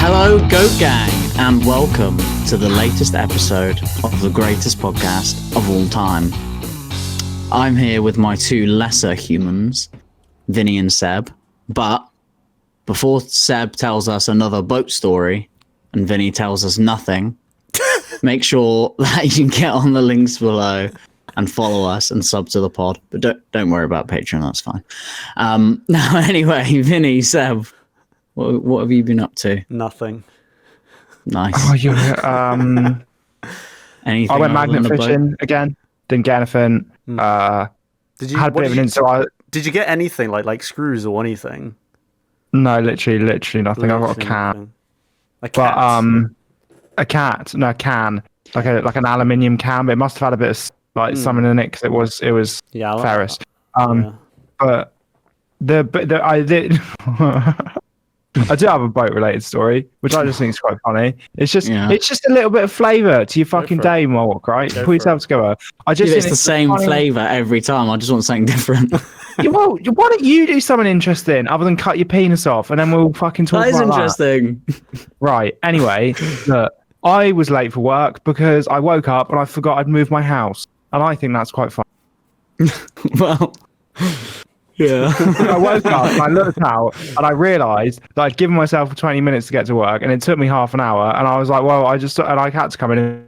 Hello, Goat Gang, and welcome to the latest episode of the greatest podcast of all time. I'm here with my two lesser humans, Vinny and Seb, but before Seb tells us another boat story and Vinny tells us nothing, make sure that you get on the links below and follow us and sub to the pod. But don't worry about Patreon, that's fine. Now, anyway, Vinny, Seb, what have you been up to? Nothing. Nice. Oh, Anything I went other than magnet the boat? fishing again. Didn't get anything. Did you? Had a what bit of did an you- insight. Did you get anything like screws or anything? No, literally nothing. I got a Literally can, nothing. A cat. but a can, like an aluminium can. But it must have had a bit of something in it because it was yeah, I like ferrous. that. Yeah. But I did. I do have a boat related story, which I just think is quite funny. It's just a little bit of flavour to your fucking for it. day, Mark. Right? Go Pull yourself together. I just Yeah, think it's the same funny. flavour every time. I just want something different. Well, why don't you do something interesting other than cut your penis off, and then we'll fucking talk That is about interesting. Right. Anyway, look, I was late for work because I woke up and I forgot I'd moved my house, and I think that's quite fun. Well, yeah. I woke up and I looked out and I realised that I'd given myself 20 minutes to get to work, and it took me half an hour. And I was like, well, I had to come in.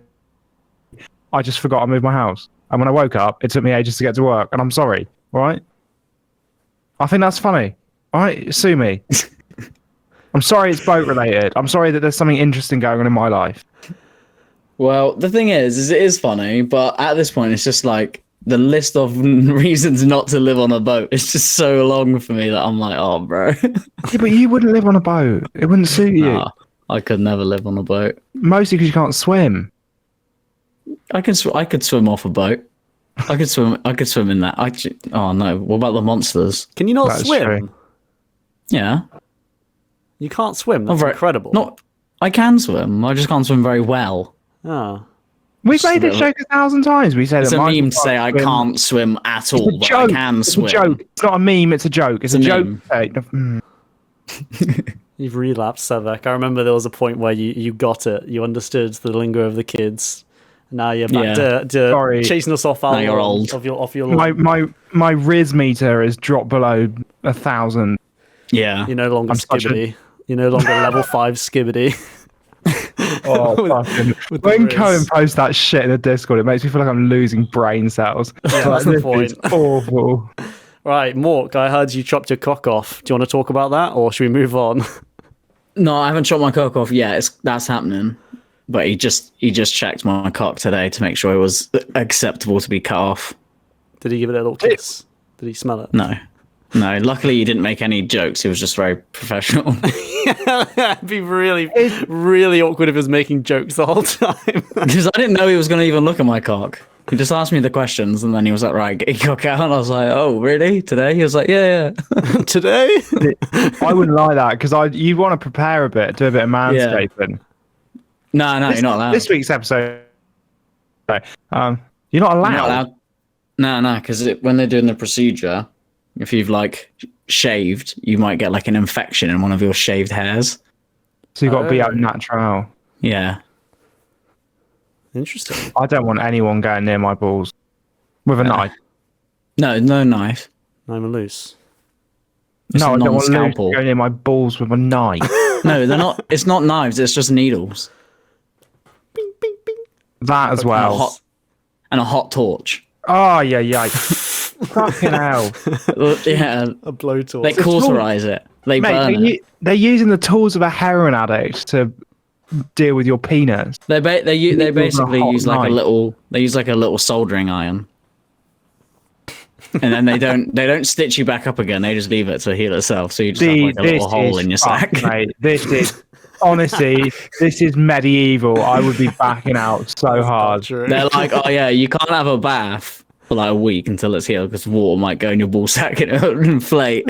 I just forgot I moved my house, and when I woke up, it took me ages to get to work, and I'm sorry. All right. I think that's funny. All right, sue me. I'm sorry it's boat related. I'm sorry that there's something interesting going on in my life. Well, the thing is it is funny, but at this point, it's just like the list of reasons not to live on a boat is just so long for me that I'm like, oh, bro. Yeah, but you wouldn't live on a boat. It wouldn't suit you. Nah, I could never live on a boat. Mostly because you can't swim. I could swim off a boat. I could swim in that. Oh no! What about the monsters? Can you not That's swim? true. Yeah. You can't swim. That's Not very- incredible. Not. I can swim. I just can't swim very well. Oh. We've Just a made this little- joke 1,000 times. We said It's that a Michael meme to say I swim. can't swim at It's all, a but joke. I can It's swim. a joke. It's not a meme. It's a joke. It's a a joke. meme. Hey, You've relapsed, Sebek. I remember there was a point where you got it. You understood the lingo of the kids. Now you're back to Sorry. chasing us off Now you're old. off your lawn. my Riz meter has dropped below 1,000. Yeah. You're no longer I'm such a- skibbity. You're no longer level 5 skibbity. Oh, fucking. with the When Riz. Cohen posts that shit in the Discord, it makes me feel like I'm losing brain cells. Yeah, that's the point. It's awful. Right, Mork, I heard you chopped your cock off. Do you want to talk about that, or should we move on? No, I haven't chopped my cock off yet. That's happening. But he just checked my cock today to make sure it was acceptable to be cut off. Did he give it a little kiss? Did he smell it? No. Luckily he didn't make any jokes. He was just very professional. It'd be really awkward if he was making jokes the whole time. Because I didn't know he was going to even look at my cock. He just asked me the questions and then he was like, right, get your cock out. And I was like, oh, really? Today? He was like, yeah. Today? I wouldn't like that because you want to prepare a bit, do a bit of manscaping. No, you're not allowed. This week's episode, you're not allowed. No, because when they're doing the procedure, if you've like shaved, you might get like an infection in one of your shaved hairs. So you've got to be out natural. Yeah. Interesting. I don't want anyone going near my balls with a knife. No knife. I'm loose. It's No, a I don't want Luke non-scalpel. to go near my balls with a knife. No, they're not. It's not knives. It's just needles That as well. and a hot torch. Oh, yeah. Fucking hell. Yeah, A blowtorch. they cauterize it. They burn Mate, it. they're using the tools of a heroin addict to deal with your penis. They basically hot use like knife. a little soldering iron, and then they don't stitch you back up again. They just leave it to heal itself. So you just have like a little hole in your sack. Mate, this is honestly, this is medieval. I would be backing out so hard. True. They're like, oh yeah, you can't have a bath for like a week until it's healed because water might go in your ball sack and it'll inflate.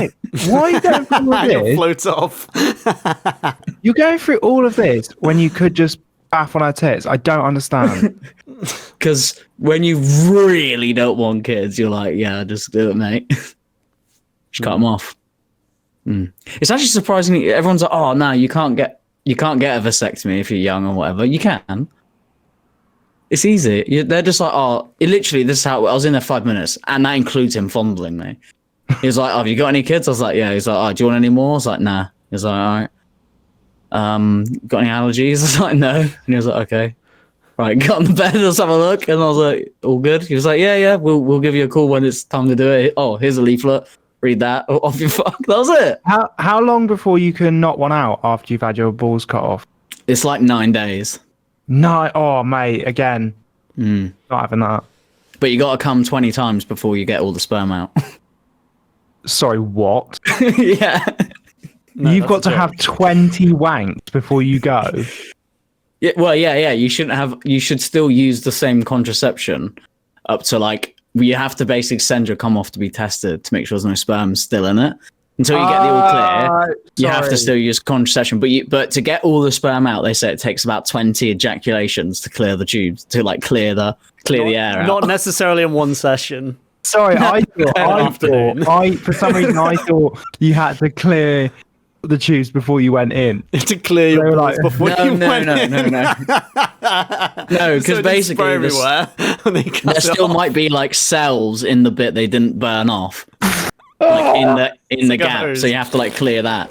Why are you going through all It this? floats off. You're going through all of this when you could just bath on our tits. I don't understand. Because when you really don't want kids, you're like, yeah, just do it, mate. Just cut them off. It's actually surprising. Everyone's like, oh, no, you can't get You can't get a vasectomy if you're young or whatever. You can. It's easy. They're just like, oh, literally, this is how I was in there 5 minutes, and that includes him fondling me. He was like, oh, have you got any kids? I was like, yeah. He's like, oh, do you want any more? I was like, nah. He was like, all right. Got any allergies? I was like, no. And he was like, okay. Right, get on the bed, let's have a look. And I was like, all good? He was like, yeah, we'll give you a call when it's time to do it. Oh, here's a leaflet. Read that. Off your fuck. That was it. How long before you can knock one out after you've had your balls cut off? It's like 9 days. No, oh mate, again, not having that. But you got to come 20 times before you get all the sperm out. Sorry, what? Yeah. No, You've got that's a to have joke. 20 wanks before you go. Yeah. Well, yeah. You shouldn't have. You should still use the same contraception up to like. You have to basically send your cum off to be tested to make sure there's no sperm still in it. Until you get the all clear, you have to still use contraception. But to get all the sperm out, they say it takes about 20 ejaculations to clear the tubes, to like clear the air out. Not necessarily in one session. Sorry, for some reason I thought you had to clear the tubes before you went in. To clear your They were balls like- before you went in. No, because So it just basically spray everywhere. And they cut there it still off. might be like cells in the bit they didn't burn off, like in the like a gap. hose. So you have to like clear that.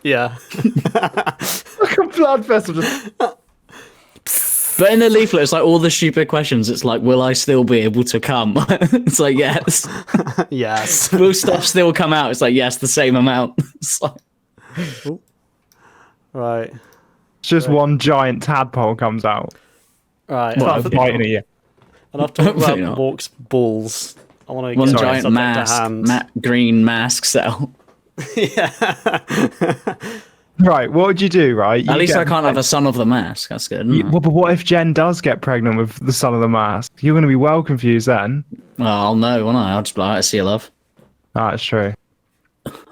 Yeah. Like a blood vessel. Just... But in the leaflet, it's like all the stupid questions. It's like, will I still be able to come? It's like, yes. Yes. Will stuff still come out? It's like, yes, the same amount. It's like, Right. Just one giant tadpole comes out. Right. Well, Enough, yeah. Biting at you. enough talk Hopefully about not. Walk's balls. I want to one get giant subject to mask, hand. green mask cell. Right, what would you do, right? At You least get- I can't have a son of the mask. That's good. Isn't it? Well, but what if Jen does get pregnant with the son of the mask? You're going to be well confused then. Well, I'll know, won't I? I'll just be like, I see you, love. That's true.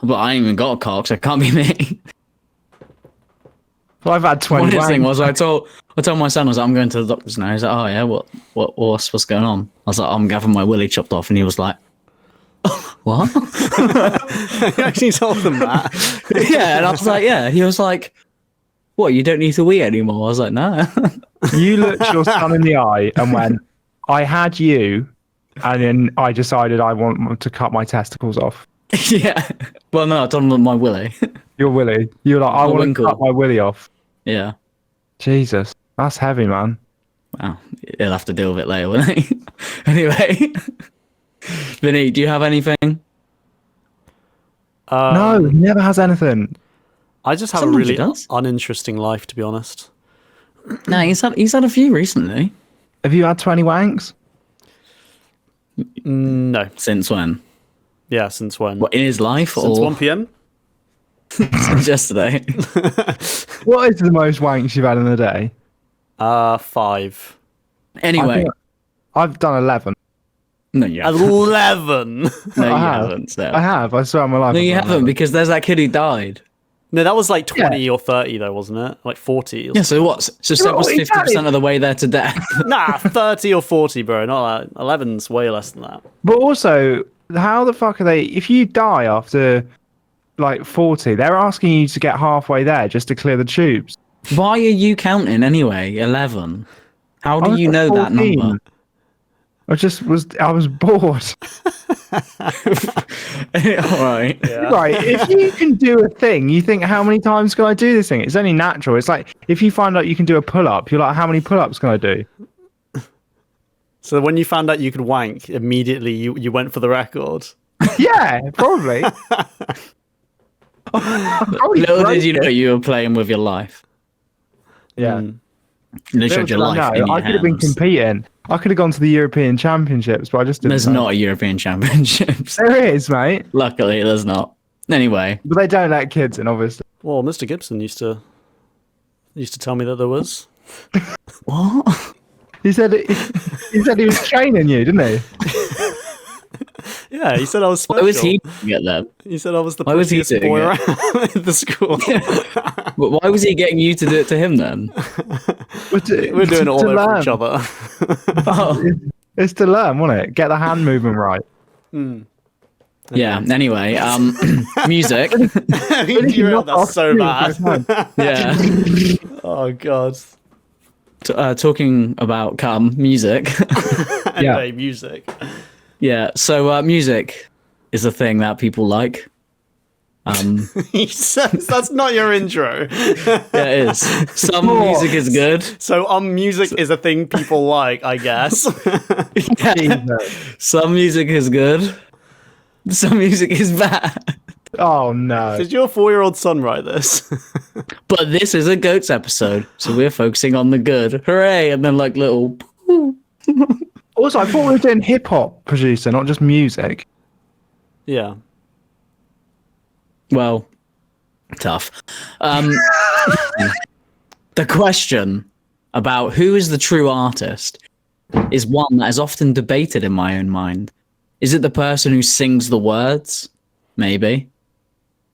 But I ain't even got a cock, so it can't be me. Well, I've had 20 Funniest thing wanks. was I told my son, I was like, I'm going to the doctor's now. He's like, oh yeah, what's going on? I was like, I'm having my willy chopped off, and he was like, what? You actually told them that. Yeah, and I was like, yeah. He was like, what? You don't need to wee anymore? I was like, no. You looked your son in the eye and went, I had you, and then I decided I want to cut my testicles off. Yeah. Well, no, I told him my willy. Your willy. You were like, I My want winkle. to cut my willy off. Yeah. Jesus, that's heavy, man. Wow. He'll have to deal with it later, won't he? Anyway. Vinny, do you have anything? No, he never has anything. I just have Sometimes a he really does. uninteresting life, to be honest. No, he's had a few recently. Have you had 20 wanks? No. Since when? Yeah, since when? What, in his life Since or 1 p.m.? since yesterday? What is the most wanks you've had in a day? 5. I Anyway. think I've done 11. No, you haven't. 11! No, you I have. haven't. So. I have. I swear on my life. No, I've you done haven't 11. because there's that kid who died. No, that was like 20 or 30 though, wasn't it? Like 40 or Yeah, so what? So Seb was well, 50% of the way there to death. Nah, 30 or 40, bro. Not that. 11's way less than that. But also, how the fuck are they? If you die after like 40, they're asking you to get halfway there just to clear the tubes. Why are you counting anyway? 11. How I do was you at know that 14. number? I was bored. All right. Right, if you can do a thing, you think, how many times can I do this thing? It's only natural. It's like if you find out you can do a pull-up, you're like, how many pull-ups can I do? So when you found out you could wank, immediately you went for the record. Yeah, probably. Probably Little broke did you know it. you were playing with your life. Yeah. You literally had your life in your I could have been hands. competing. I could have gone to the European Championships, but I just didn't. There's know. not a European Championships. There is, mate. Luckily, there's not. Anyway, But they don't let kids in, obviously. Well, Mr. Gibson used to tell me that there was. what? He said he was training you, didn't he? Yeah, he said I was special. Why was he doing it then? He said I was the Why was he prettiest doing boy it? around in the school. But why was he getting you to do it to him then? We're doing it all over each other. Oh, It's to learn, wasn't it? Get the hand movement right. Yeah. Anyway, music. You derailed that so bad. Yeah. Oh god. Talking about music. Anyway, music. Yeah. So music is a thing that people like. He says that's not your intro. Yeah, it is. Some music is good. So music is a thing people like, I guess. Some music is good. Some music is bad. Oh no! Did your 4-year-old son write this? But this is a goats episode, so we're focusing on the good. Hooray! And then like little. Also, I thought we were doing hip hop producer, not just music. Yeah. Well, tough. The question about who is the true artist is one that is often debated in my own mind. Is it the person who sings the words? Maybe.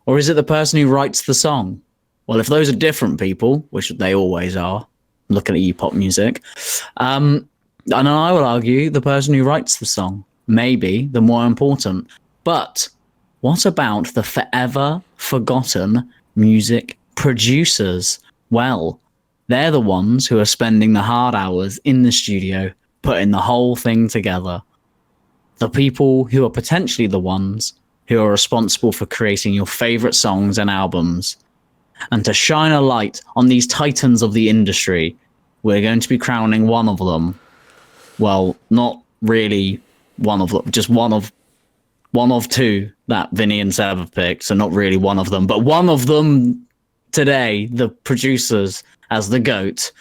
Or is it the person who writes the song? Well, if those are different people, which they always are, looking at you pop music, and I would argue the person who writes the song may be the more important. But what about the forever forgotten music producers? Well, they're the ones who are spending the hard hours in the studio, putting the whole thing together. The people who are potentially the ones who are responsible for creating your favorite songs and albums. And to shine a light on these titans of the industry, we're going to be crowning one of them. Well, not really one of them, just one of two that Vinny and Seb have picked, so not really one of them, but one of them today, the producers, as the GOAT.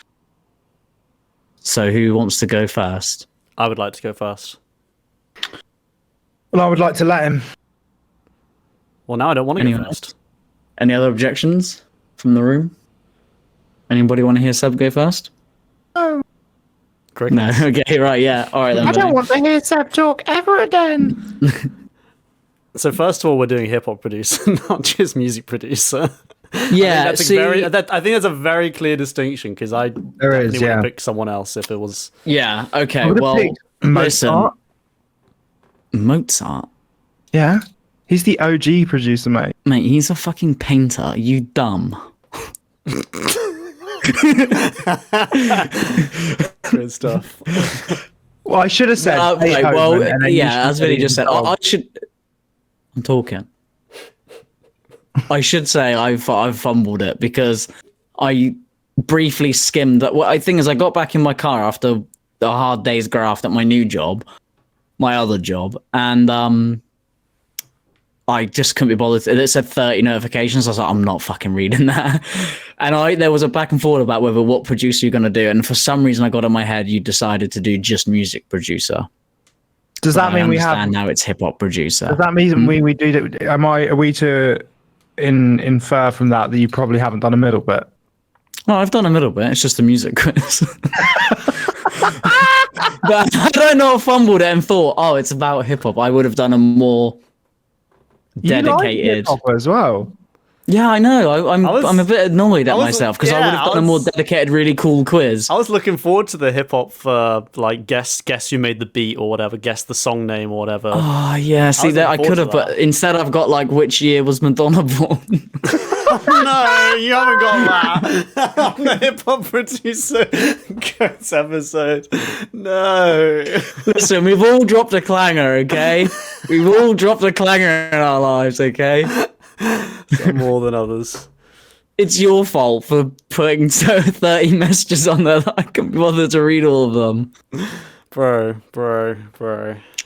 So who wants to go first? I would like to go first. Well, I would like to let him. Well, now I don't want to Anyone go first. Any other objections from the room? Anybody want to hear Seb go first? No. Great. No, okay, right, yeah. All right, then. I don't want to hear Seb talk ever again. So first of all, we're doing hip hop producer, not just music producer. Yeah, I think that's a very clear distinction because I definitely would have picked someone else if it was. Yeah, okay, I would have well, picked listen. Mozart. Mozart? Yeah. He's the OG producer, mate. Mate, he's a fucking painter, you dumb. Good stuff. Well, I should have said. Right, well, yeah, as Vinny just said, Oh, I should. I'm talking. I should say I've fumbled it because I briefly skimmed that. Well, I think as I got back in my car after a hard day's graft at my new job, my other job, and I just couldn't be bothered. It said 30 notifications. I was like, I'm not fucking reading that. And there was a back and forth about what producer you're going to do. And for some reason, I got in my head, you decided to do just music producer. Does that mean we have? Now it's hip hop producer. Does that mean we do? Are we to infer from that you probably haven't done a middle bit? No, I've done a middle bit. It's just a music quiz. But had I not fumbled it and thought, oh, it's about hip hop, I would have done a more dedicated. You like hip hop as well. Yeah, I know. I'm a bit annoyed at myself because I would have done a more dedicated, really cool quiz. I was looking forward to the hip hop for like guess who made the beat or whatever, guess the song name or whatever. Oh yeah, see that I could have, but instead I've got like which year was Madonna born? No, you haven't got that on the hip hop producer Goats episode. No. Listen, we've all dropped a clanger, okay? We've all dropped a clanger in our lives, okay? Some more than others. It's your fault for putting 30 messages on there that I can't be bothered to read all of them. Bro.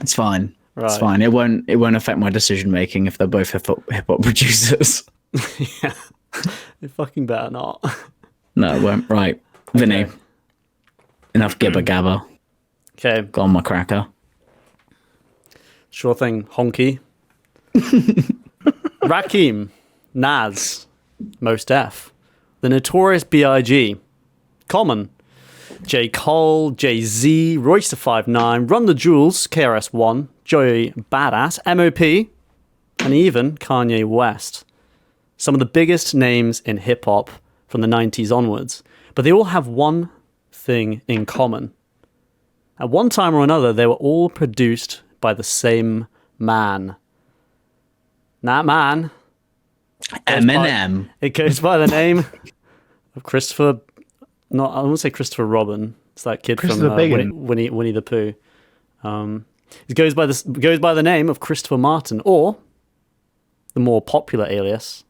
It's fine. Right. It's fine. It won't affect my decision making if they're both hip hop producers. Yeah. They fucking better not. No, it won't. Right. Vinny. Okay. Enough gibber gabber. Okay. Go on, my cracker. Sure thing, honky. Rakim, Nas, Mos Def, The Notorious B.I.G., Common, J. Cole, Jay-Z, Royce da 5'9", Run the Jewels, KRS-One, Joey Badass, M.O.P., and even Kanye West. Some of the biggest names in hip-hop from the 90s onwards, but they all have one thing in common. At one time or another, they were all produced by the same man. That man. Eminem. It goes by the name of Christopher. Not I won't say Christopher Robin. It's that kid from Winnie the Pooh. It goes by the name of Christopher Martin, or the more popular alias,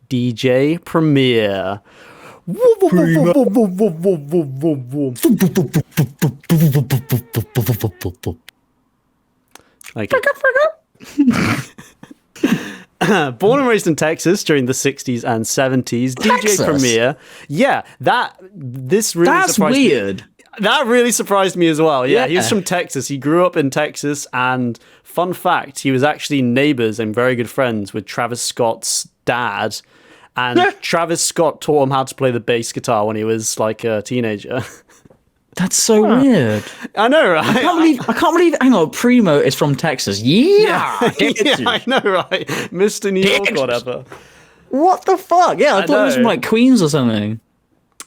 DJ Premier. Like born and raised in Texas during the 60s and 70s, Texas? DJ Premier. Yeah, that's weird. That really surprised me as well. Yeah, he was Yeah. from Texas. He grew up in Texas, and fun fact, he was actually neighbors and very good friends with Travis Scott's dad. And Travis Scott taught him how to play the bass guitar when he was like a teenager. That's so weird. I know, right? I can't believe. Hang on, Primo is from Texas. Yeah, Yeah, I know, right? Mr. New York, Texas. whatever. What the fuck? Yeah, I thought it was from know. like Queens or something.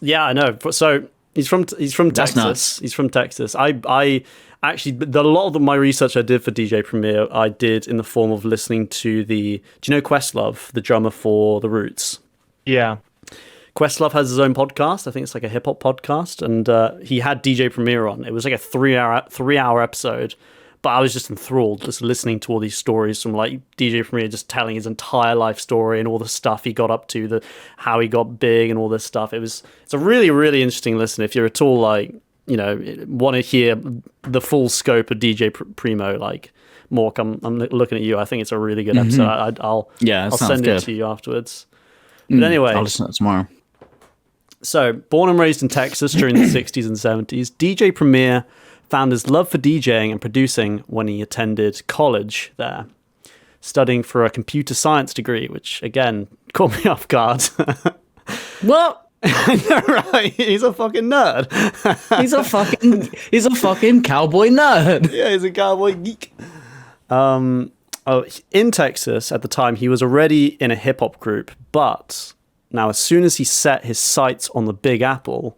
Yeah, I know. So he's from That's Texas. nuts. He's from Texas. I actually a lot of my research I did for DJ Premier I did in the form of listening to do you know Questlove, the drummer for The Roots? Yeah. Questlove has his own podcast. I think it's like a hip hop podcast, and he had DJ Premier on. It was like a 3-hour episode, but I was just enthralled just listening to all these stories from like DJ Premier just telling his entire life story and all the stuff he got up to, how he got big and all this stuff. It's a really, really interesting listen if you're at all like, you know, want to hear the full scope of DJ Primo. Like, Mork, I'm looking at you. I think it's a really good episode. I'll send it to you afterwards. But anyway, I'll listen to it tomorrow. So, born and raised in Texas during the 60s and 70s, DJ Premier found his love for DJing and producing when he attended college there, studying for a computer science degree, which, again, caught me off guard. What? I know, right? He's a fucking nerd. He's a fucking cowboy nerd. Yeah, he's a cowboy geek. In Texas, at the time, he was already in a hip-hop group, but... Now, as soon as he set his sights on the Big Apple,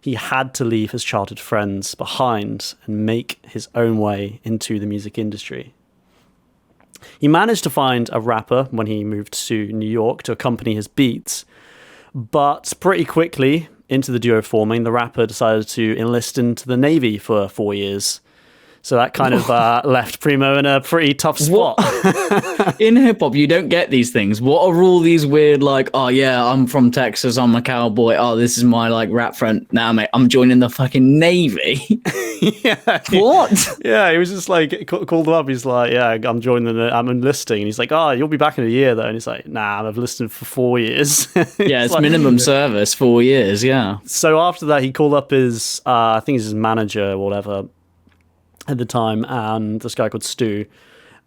he had to leave his childhood friends behind and make his own way into the music industry. He managed to find a rapper when he moved to New York to accompany his beats, but pretty quickly into the duo forming, the rapper decided to enlist into the Navy for 4 years. So that kind of left Primo in a pretty tough spot. In hip hop, you don't get these things. What are all these weird, like, oh yeah, I'm from Texas, I'm a cowboy. Oh, this is my like rap friend. Nah, mate, I'm joining the fucking Navy. Yeah. What? Yeah, he was just like called him up. He's like, yeah, I'm enlisting. And he's like, oh, you'll be back in a year though. And he's like, nah, I've enlisted for 4 years. Yeah, it's like, minimum service, 4 years. Yeah. So after that, he called up his, I think it's his manager or whatever at the time, and this guy called Stu,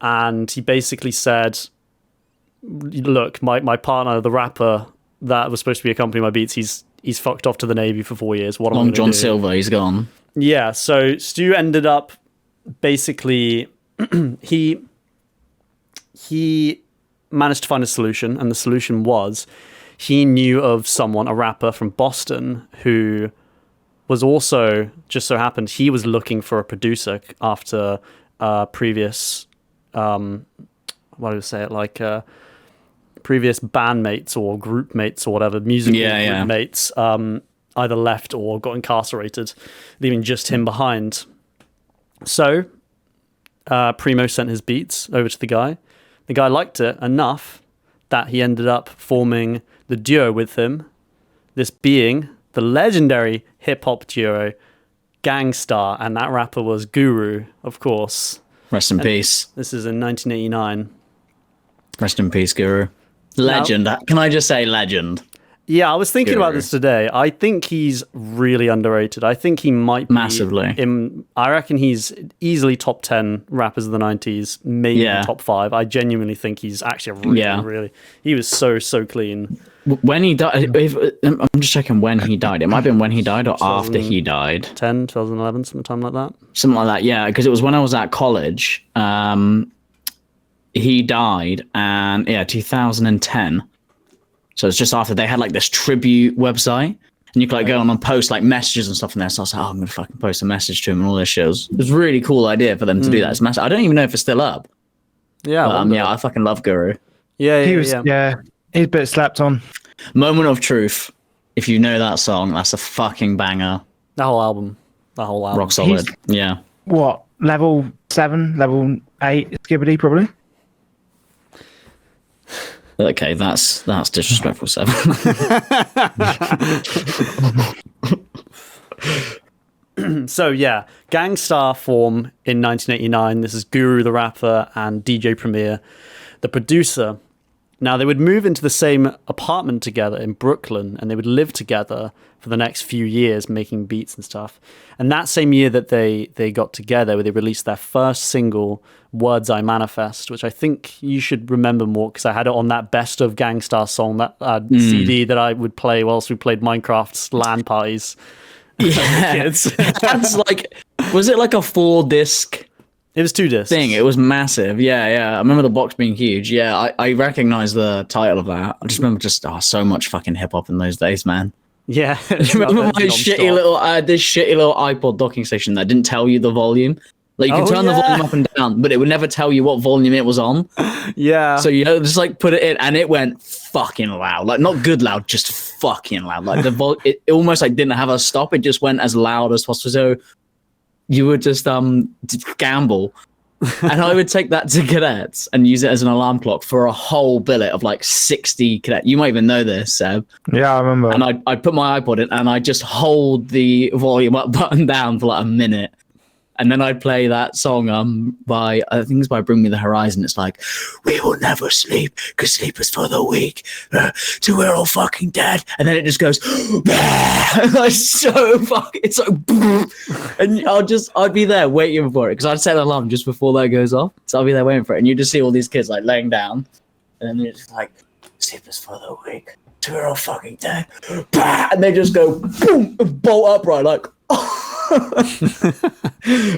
and he basically said, look, my partner, the rapper that was supposed to be accompanying my beats, he's fucked off to the Navy for 4 years. What am I Long gonna John do? Silver, he's gone. Yeah, so Stu ended up basically he managed to find a solution, and the solution was he knew of someone, a rapper from Boston, who was also, just so happened, he was looking for a producer after previous, what do I say it, like previous bandmates or group mates or whatever, musical group mates, either left or got incarcerated, leaving just him behind. So Primo sent his beats over to the guy. The guy liked it enough that he ended up forming the duo with him, this being the legendary hip-hop duo Gangstar, and that rapper was Guru, of course. Rest in peace. This is in 1989. Rest in peace, Guru. Legend. Can I just say legend? Yeah, I was thinking Guru. about this today. I think he's really underrated. I think he might be Massively. I reckon he's easily top 10 rappers of the 90s, maybe top 5. I genuinely think he's actually really... He was so clean. When he died, I'm just checking when he died. It might have been when he died or after he died. 2011, sometime like that. Something like that, yeah. Because it was when I was at college. He died, and 2010. So it's just after they had like this tribute website, and you could like go on and post like messages and stuff in there. So I was like, oh, I'm gonna fucking post a message to him and all this shit. It was a really cool idea for them to do that. It's massive. I don't even know if it's still up. Yeah, Yeah, I fucking love Guru. yeah, He was, yeah. he's a bit slept on. Moment of Truth. If you know that song, that's a fucking banger. The whole album. Rock solid. Yeah. What, level 7, level 8 Skibbity, probably? Okay, that's disrespectful, Seven. So yeah, Gangstar form in 1989. This is Guru the rapper and DJ Premier, the producer. Now they would move into the same apartment together in Brooklyn, and they would live together for the next few years, making beats and stuff. And that same year that they got together, they released their first single, "Words I Manifest," which I think you should remember more because I had it on that Best of Gangstar song, that CD that I would play whilst we played Minecraft's LAN parties. Yeah. Kids. That's like, was it like a 4-disc It was 2 discs. thing? It was massive. Yeah. I remember the box being huge. Yeah, I recognize the title of that. I just remember so much fucking hip hop in those days, man. Yeah. Remember my shitty little, this shitty little iPod docking station that didn't tell you the volume? Like you could turn the volume up and down, but it would never tell you what volume it was on. Yeah. So you just like put it in, and it went fucking loud. Like not good loud, just fucking loud. Like it almost like didn't have a stop. It just went as loud as possible. So you would just gamble, and I would take that to cadets and use it as an alarm clock for a whole billet of like 60 cadets. You might even know this, Seb. Yeah, I remember. And I put my iPod in, and I just hold the volume up button down for like a minute. And then I'd play that song by, I think it's by Bring Me the Horizon. It's like, we will never sleep because sleep is for the weak, till we're all fucking dead. And then it just goes, it's so fucking, it's so, and I'd be there waiting for it because I'd set an alarm just before that goes off. So I'll be there waiting for it. And you just see all these kids like laying down. And then it's like, sleep is for the weak, till we're all fucking dead. And they just go, boom, bolt upright, like,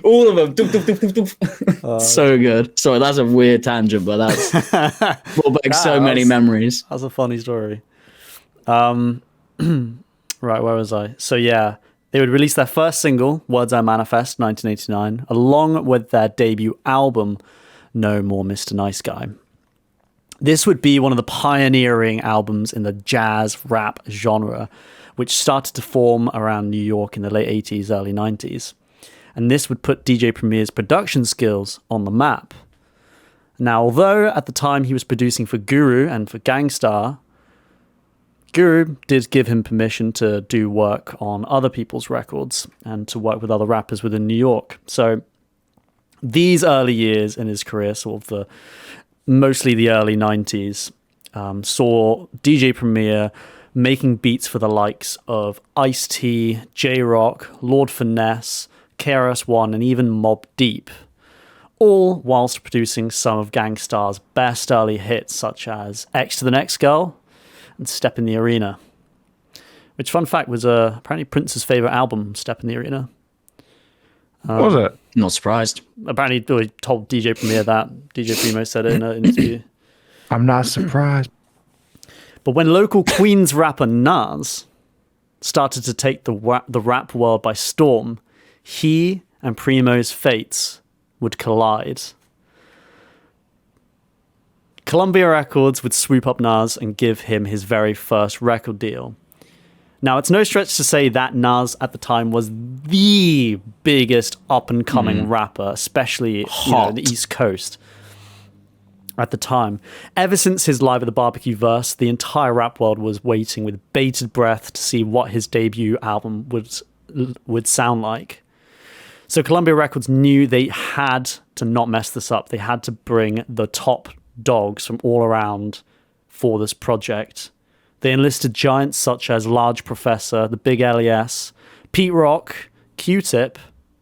all of them. So good. Sorry, that's a weird tangent, but that's brought back so many memories. That's a funny story. Right, where was I? So yeah, they would release their first single, "Words I Manifest," 1989, along with their debut album, "No More Mr. Nice Guy." This would be one of the pioneering albums in the jazz rap genre, which started to form around New York in the late 80s, early 90s. And this would put DJ Premier's production skills on the map. Now, although at the time he was producing for Guru and for Gangstar, Guru did give him permission to do work on other people's records and to work with other rappers within New York. So these early years in his career, sort of mostly the early 90s, saw DJ Premier making beats for the likes of Ice-T, J-Rock, Lord Finesse, KRS-One, and even Mobb Deep, all whilst producing some of Gangstar's best early hits, such as X to the Next Girl and Step in the Arena, which, fun fact, was apparently Prince's favourite album, Step in the Arena. Was it? Not surprised. Apparently, he told DJ Premier that. DJ Primo said it in an interview. I'm not surprised. But when local Queens rapper Nas started to take the rap world by storm, he and Primo's fates would collide. Columbia Records would swoop up Nas and give him his very first record deal. Now, it's no stretch to say that Nas at the time was the biggest up-and-coming rapper, especially in the East Coast. At the time, ever since his Live at the Barbecue verse, the entire rap world was waiting with bated breath to see what his debut album would sound like. So Columbia Records knew they had to not mess this up. They had to bring the top dogs from all around for this project. They enlisted giants such as Large Professor, the Big LES, Pete Rock, Q-Tip,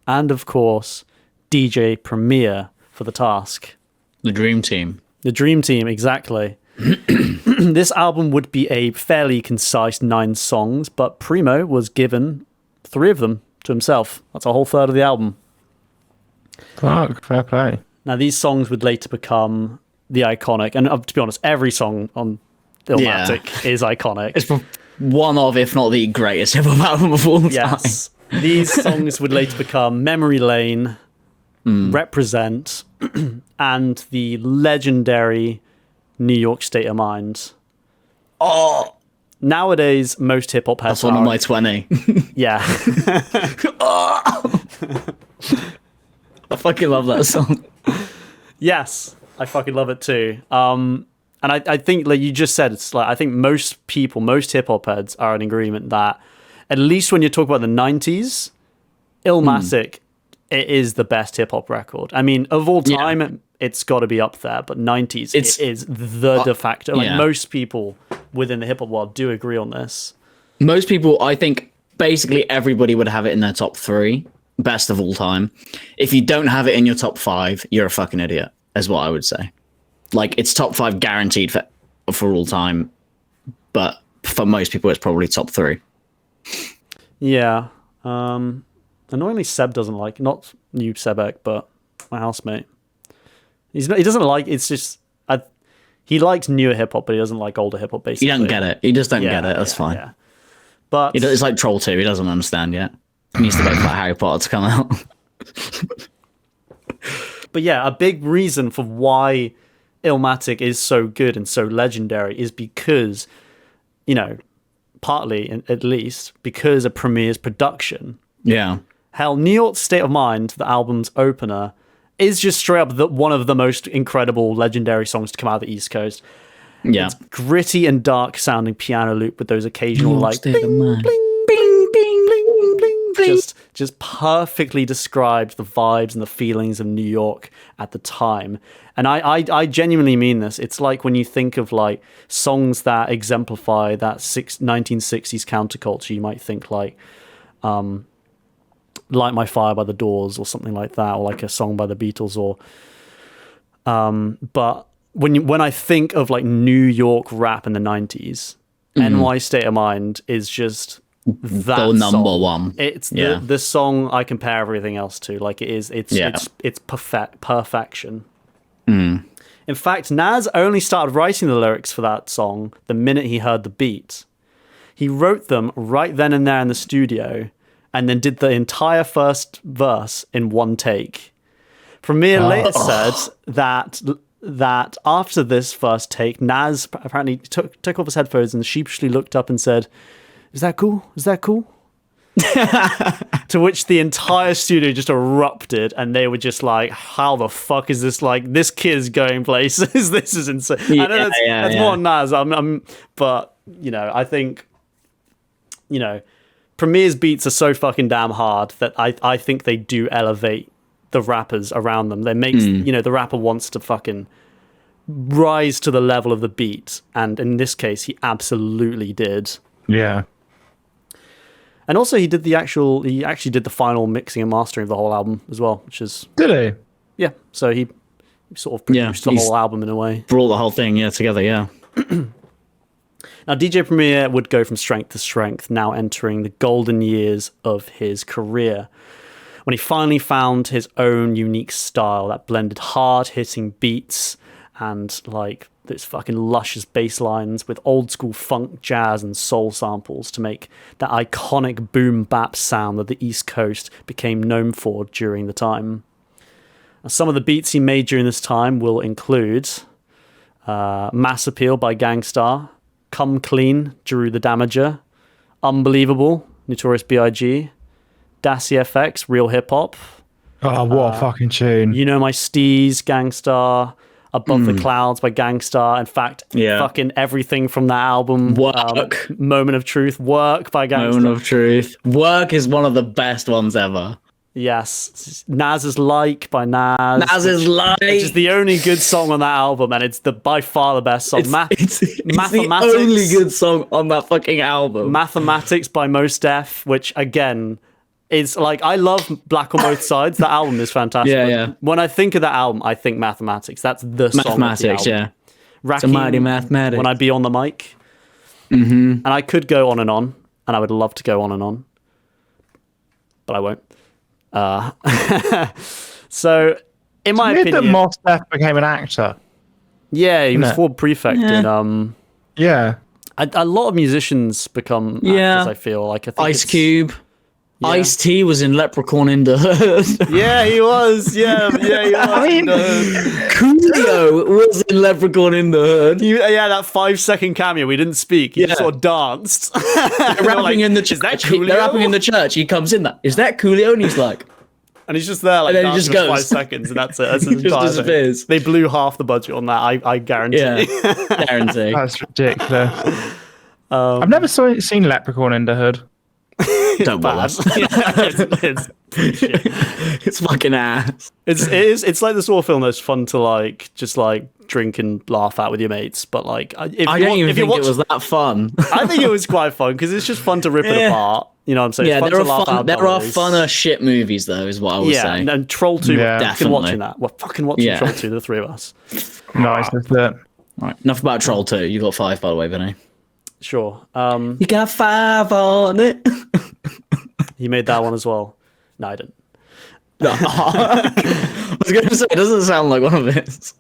and of course, DJ Premier for the task. The Dream Team. The Dream Team, exactly. This album would be a fairly concise 9 songs, but Primo was given 3 of them to himself. That's a whole third of the album. Fuck, fair play. Now, these songs would later become the iconic, and to be honest, every song on Illmatic is iconic. It's one of, if not the greatest hip-hop album of all time. Yes. These songs would later become Memory Lane, Represent, and the legendary New York State of Mind. Oh, Nowadays, most hip hop heads that's one of my 20. yeah. I fucking love that song. Yes, I fucking love it too. And I think, like you just said, it's like I think most people, most hip hop heads are in agreement that at least when you talk about the 90s, Illmatic, it is the best hip hop record. I mean, of all time, it's got to be up there, but 90s, it is the de facto. Like most people within the hip hop world do agree on this. Most people, I think, basically everybody would have it in their top 3, best of all time. If you don't have it in your top 5, you're a fucking idiot, is what I would say. Like, it's top 5 guaranteed for all time, but for most people, it's probably top 3. Yeah. Annoyingly, Seb doesn't like, not you, Sebek, but my housemate. He doesn't like, it's just, he likes newer hip hop, but he doesn't like older hip hop, basically. You don't get it. You just don't get it. That's fine. Yeah. But It's like Troll 2. He doesn't understand yet. He needs to wait for Harry Potter to come out. But yeah, a big reason for why Illmatic is so good and so legendary is because, partly at least, because of Premier's production. Yeah. Hell, New York State of Mind, the album's opener, is just straight up one of the most incredible, legendary songs to come out of the East Coast. Yeah. It's gritty and dark sounding piano loop with those occasional like bling, State of bling, Mind. bling, bling, bling, bling, bling. Just perfectly described the vibes and the feelings of New York at the time. And I genuinely mean this. It's like when you think of like songs that exemplify that 1960s counterculture, you might think like Light My Fire by the Doors or something like that, or like a song by the Beatles, or but when I think of like New York rap in the 90s, NY State of Mind is just that the number song. one. It's the song I compare everything else to. Like it's perfection. In fact, Nas only started writing the lyrics for that song the minute he heard the beat. He wrote them right then and there in the studio, and then did the entire first verse in one take. Premier later said that after this first take, Nas apparently took off his headphones and sheepishly looked up and said, "Is that cool? Is that cool?" To which the entire studio just erupted, and they were just like, "How the fuck is this? Like, this kid is going places. This is insane." I know that's more Nas. But I think, Premier's beats are so fucking damn hard that I think they do elevate the rappers around them. They makes the rapper wants to fucking rise to the level of the beat, and in this case, he absolutely did. Yeah. And also, he actually did the final mixing and mastering of the whole album as well, which is... Did he? Yeah, so he sort of produced the whole album in a way. Brought the whole thing, together, yeah. Now, DJ Premier would go from strength to strength, now entering the golden years of his career, when he finally found his own unique style that blended hard-hitting beats and, like, those fucking luscious bass lines with old school funk, jazz, and soul samples to make that iconic boom bap sound that the East Coast became known for during the time. Now, some of the beats he made during this time will include Mass Appeal by Gangstar, Come Clean, Jeru the Damager, Unbelievable, Notorious B.I.G., Dassie FX, Real Hip Hop. Oh, what a fucking tune. You Know My Steez, Gangstar, Above the Clouds by Gangstar. In fact, fucking everything from that album. Work. Moment of Truth. Work by Gangstar. Moment of Truth. Work is one of the best ones ever. Yes. Nas is Like by Nas. Nas is Like. Which is the only good song on that album, and it's by far the best song. It's the only good song on that fucking album. Mathematics by Mos Def, which again... It's like, I love Black on Both Sides. That album is fantastic. Yeah. When I think of that album, I think Mathematics. That's the song. Mathematics, of the album. It's a mighty Mathematics. When I Be on the Mic. And I could go on, and I would love to go on, but I won't. So, in my opinion, that Mos Def became an actor. Yeah, he was Ford Prefect in. Yeah. A lot of musicians become actors. I feel like. I think Ice Cube. Yeah. Ice-T was in Leprechaun in the Hood. Yeah, he was. Yeah, he was. I mean, Coolio was in Leprechaun in the Hood. Yeah, that 5-second cameo. We didn't speak. He just Yeah. sort of danced. They're rapping in the church. Is that Coolio? They're rapping in the church. He comes in that. Is that Coolio? And he's like, And he's just there, like, And then he dancing just for 5 goes. seconds, and that's it. That's his Just entire thing. disappears. They blew half the budget on that. I guarantee. yeah, guarantee. that's ridiculous. I've never seen Leprechaun in the Hood. Don't bother. it's pretty shit. It's fucking ass. It's like the sort of film that's fun to like just like drink and laugh at with your mates. But like, if I you don't want, even if you think watch, it was that fun. I think it was quite fun because it's just fun to rip it Yeah. apart. You know what I'm saying? Yeah, It's fun there to are laugh fun. out There are noise. funner shit movies though, is what I would Yeah, say. and Troll 2, Yeah. we're fucking watching Definitely. that. We're fucking watching Yeah. Troll 2, the three of us. Nice, that's it. Right, enough about Troll 2. You got 5, by the way, Vinny. Sure. You got 5 on it. He made that one as well. No, I didn't. I was going to say, it doesn't sound like one of his.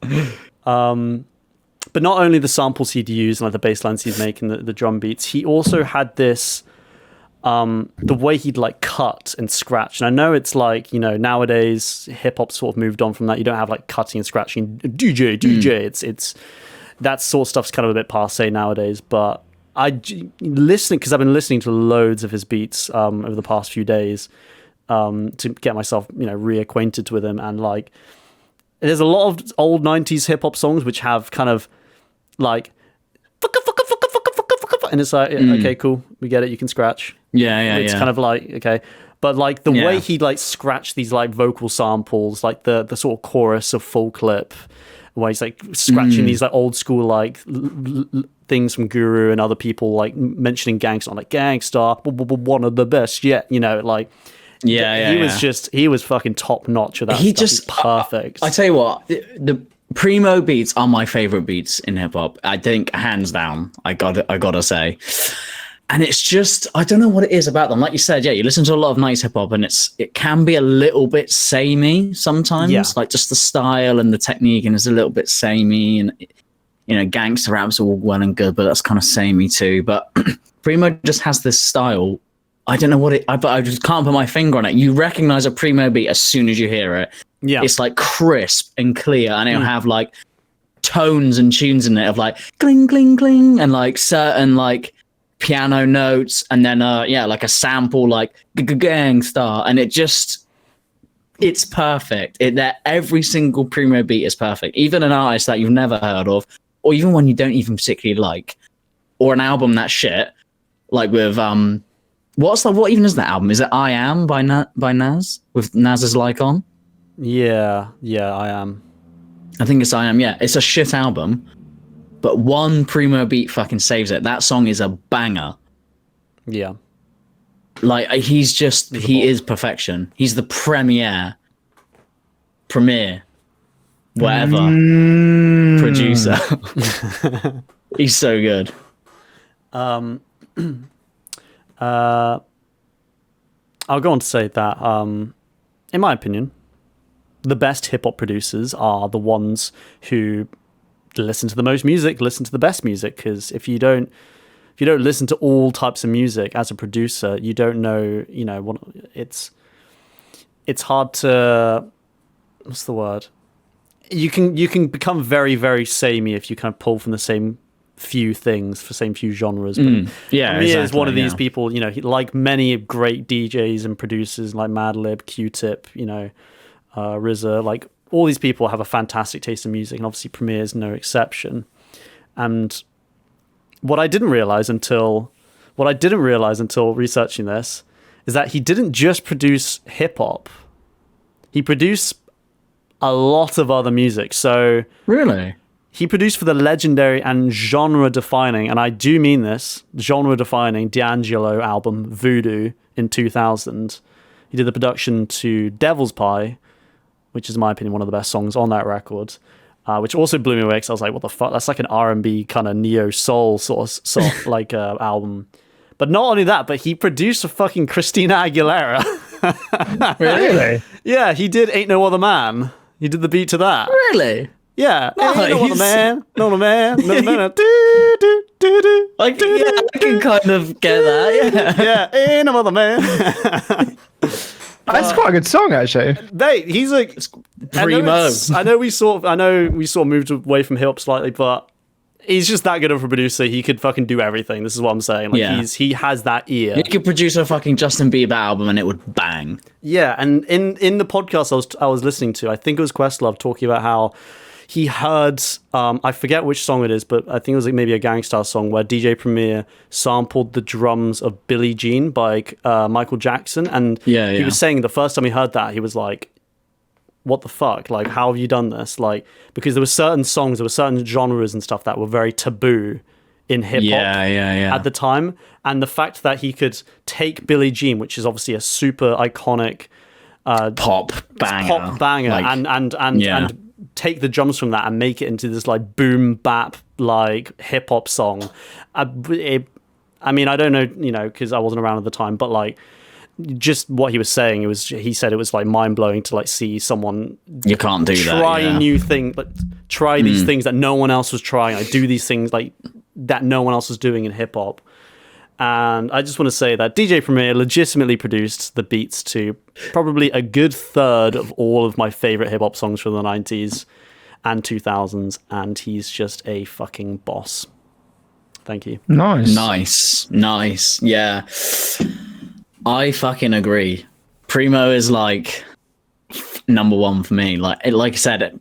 But not only the samples he'd use and like the bass lines he'd make and the drum beats, he also had this the way he'd like cut and scratch. And I know it's like, you know, nowadays hip hop sort of moved on from that. You don't have like cutting and scratching DJ. It's that sort of stuff's kind of a bit passe nowadays. But listening, because I've been listening to loads of his beats over the past few days to get myself, you know, reacquainted with him. And like, there's a lot of old 90s hip hop songs which have kind of like and it's like, okay, cool, we get it, you can scratch. It's kind of like, okay, but like the way he like scratched these like vocal samples, like the sort of chorus of Full Clip, where he's like scratching these like old school like things from Guru and other people like mentioning Gangstar, like Gangstar, one of the best yet, you know, like he was fucking top notch with that. He stuff. just He's perfect. I tell you what, the Primo beats are my favorite beats in hip hop. I think hands down. I gotta say, and it's just I don't know what it is about them. Like you said, yeah, you listen to a lot of nice hip hop, and it can be a little bit samey sometimes. Yeah. Like just the style and the technique, and it's a little bit samey. And you know, gangster rap's all well and good, but that's kind of samey too. But Primo just has this style. I don't know what but I just can't put my finger on it. You recognize a Primo beat as soon as you hear it. Yeah. It's like crisp and clear, and it'll have like tones and tunes in it of like cling, cling, cling, and like certain like piano notes, and then like a sample like Gangstar, and it's perfect. That every single Primo beat is perfect. Even an artist that you've never heard of, or even one you don't even particularly like, or an album that's shit, like with what even is that album? Is it I Am by Nas with Nas's like on? Yeah, I am. I think it's I Am. Yeah, it's a shit album, but one Primo beat fucking saves it. That song is a banger. Yeah. Like he is perfection. He's the premier, whatever producer. He's so good. I'll go on to say that, in my opinion, the best hip hop producers are the ones who listen to the most music, listen to the best music. Because if you don't listen to all types of music as a producer, you don't know. You know what it's hard to. What's the word? You can become very, very samey if you kind of pull from the same few things for same few genres. But Yeah, Premier is one of these yeah. people, you know, like many great DJs and producers like Madlib, Q-Tip, you know, RZA, like all these people have a fantastic taste in music, and obviously Premier is no exception. And what I didn't realize until researching this is that he didn't just produce hip hop. He produced a lot of other music. So Really? he produced for the legendary and genre-defining, and I do mean this, genre-defining D'Angelo album Voodoo in 2000. He did the production to Devil's Pie, which is, in my opinion, one of the best songs on that record, which also blew me away because I was like, what the fuck? That's like an R&B kind of neo-soul sort of like album. But not only that, but he produced for fucking Christina Aguilera. Really? Yeah, he did Ain't No Other Man. He did the beat to that. Really? Yeah, ain't no other Nice. man, no other man, no other man. Do, do, do, do. I can kind of get that. Yeah. Yeah, ain't no other man. That's quite a good song, actually. He's like Primo. I know we sort of moved away from hip hop slightly, but he's just that good of a producer. He could fucking do everything. This is what I'm saying. Like he has that ear. He could produce a fucking Justin Bieber album and it would bang. Yeah, and in the podcast I was listening to, I think it was Questlove talking about how he heard I forget which song it is, but I think it was like maybe a Gangstar song where DJ Premier sampled the drums of Billie Jean by Michael Jackson, and he was saying the first time he heard that he was like, what the fuck? Like, how have you done this? Like, because there were certain songs, there were certain genres and stuff that were very taboo in hip hop at the time, and the fact that he could take Billie Jean, which is obviously a super iconic pop banger, like, and take the drums from that and make it into this like boom bap like hip hop song. I mean, I don't know, because I wasn't around at the time, but like, just what he was saying, he said it was like mind blowing to like see someone you can't do try new things, but try these things that no one else was trying. Like do these things like that no one else was doing in hip hop. And I just want to say that DJ Premier legitimately produced the beats to probably a good third of all of my favorite hip hop songs from the 90s and 2000s, and he's just a fucking boss. Thank you. Nice. Yeah. I fucking agree. Primo is like number one for me. Like I said,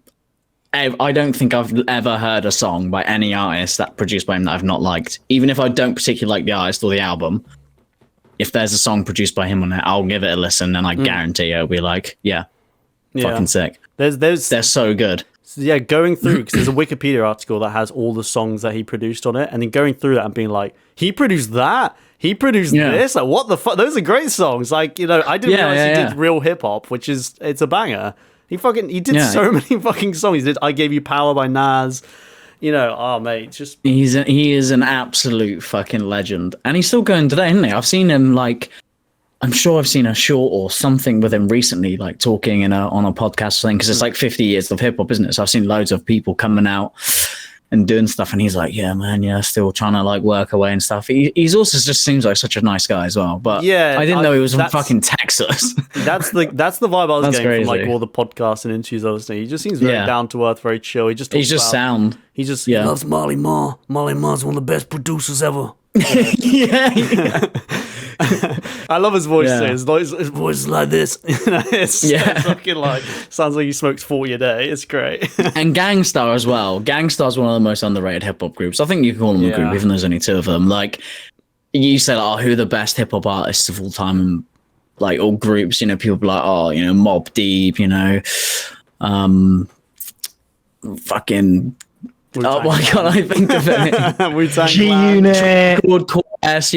I don't think I've ever heard a song by any artist that produced by him that I've not liked. Even if I don't particularly like the artist or the album, if there's a song produced by him on it, I'll give it a listen, and I guarantee it'll be like, fucking sick. They're so good. Yeah, going through, because there's a Wikipedia article that has all the songs that he produced on it, and then going through that and being like, he produced that? He produced this? Like, what the fuck? Those are great songs. Like, I didn't realize he did real hip hop, it's a banger. He did so many fucking songs. He did I Gave You Power by Nas. Oh mate, he is an absolute fucking legend. And he's still going today, isn't he? I've seen him I'm sure I've seen a short or something with him recently, like talking on a podcast thing, because it's like 50 years of hip hop, isn't it? So I've seen loads of people coming out and doing stuff, and he's like, yeah, man, still trying to like work away and stuff. He's also just seems like such a nice guy as well. But I didn't know he was from fucking Texas. That's the vibe I was getting from like all the podcasts and interviews I was listening. He just seems very down to earth, very chill. He just sound. He loves Marley Marl. Marley Marl's one of the best producers ever. I love his voice. His voice is like this. It's fucking like sounds like he smokes 40 a day. It's great. And Gangstar as well. Gangstar's one of the most underrated hip hop groups. I think you can call them a group, even though there's only two of them. Like you said, who are the best hip hop artists of all time? Like all groups, people be like, Mobb Deep, fucking. Wu-Tang why can't I think of it? Wu-Tang G-Unit.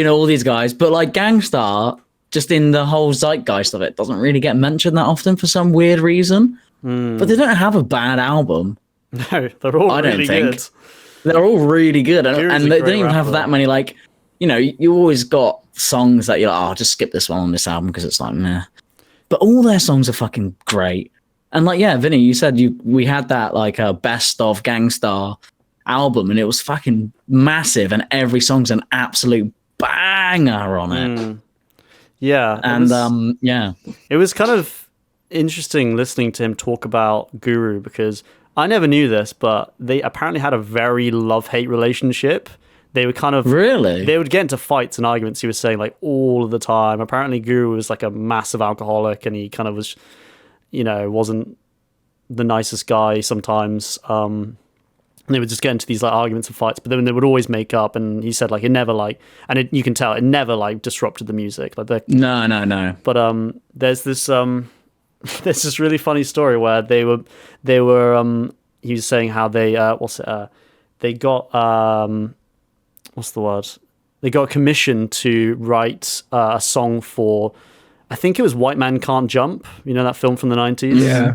All these guys, but like Gangstar, just in the whole zeitgeist of it, doesn't really get mentioned that often for some weird reason. But they don't have a bad album. No, they're all really good. They're all really good, and they don't even have that many. Like, you always got songs that you're like, I'll just skip this one on this album because it's like, meh. But all their songs are fucking great. And like, Vinny, you said we had that like a best of Gangstar album, and it was fucking massive, and every song's an absolute banger on it. Yeah, and it was kind of interesting listening to him talk about Guru, because I never knew this, but they apparently had a very love-hate relationship. They would they would get into fights and arguments, he was saying, like all of the time. Apparently Guru was like a massive alcoholic, and he kind of was, wasn't the nicest guy sometimes. They would just get into these like arguments and fights, but then they would always make up. And he said like it never you can tell it never like disrupted the music. Like no. But there's this there's this really funny story where they were he was saying how they they got what's the word? They got a commission to write a song for, I think it was White Man Can't Jump. That film from the 90s. Yeah.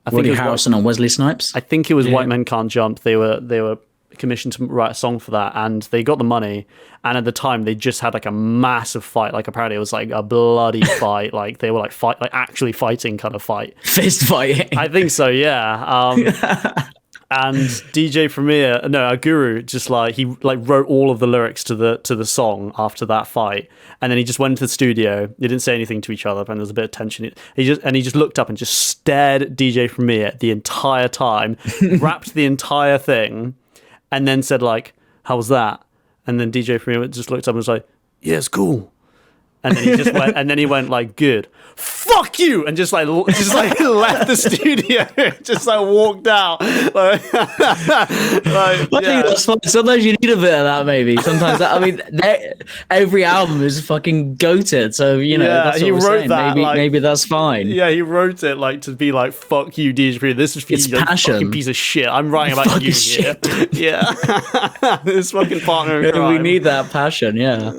I think Woody Harrelson and Wesley Snipes. I think it was White Men Can't Jump. They were commissioned to write a song for that, and they got the money. And at the time, they just had like a massive fight. Like apparently, it was like a bloody fight. Like they were like actually fighting kind of fight. Fist fighting. I think so. Yeah. And DJ Premier, no, Guru, just like he like wrote all of the lyrics to the song after that fight, and then he just went into the studio. They didn't say anything to each other, and there was a bit of tension. He just looked up and just stared at DJ Premier the entire time, rapped the entire thing, and then said like, "How was that?" And then DJ Premier just looked up and was like, "Yeah, it's cool." And then he just went, and then he went like, "Good, fuck you," and just like left the studio, just like walked out. Like, I think that's fine. Sometimes you need a bit of that, maybe. Sometimes I mean, every album is fucking goated, so you know. Yeah, that's what he we're wrote saying. that, Maybe that's fine. Yeah, he wrote it like to be like, "Fuck you, DJ. This is for It's you, you passion. fucking piece of shit. I'm writing about Fucking you shit. here." Yeah, this fucking partner in We crime. need that passion, yeah.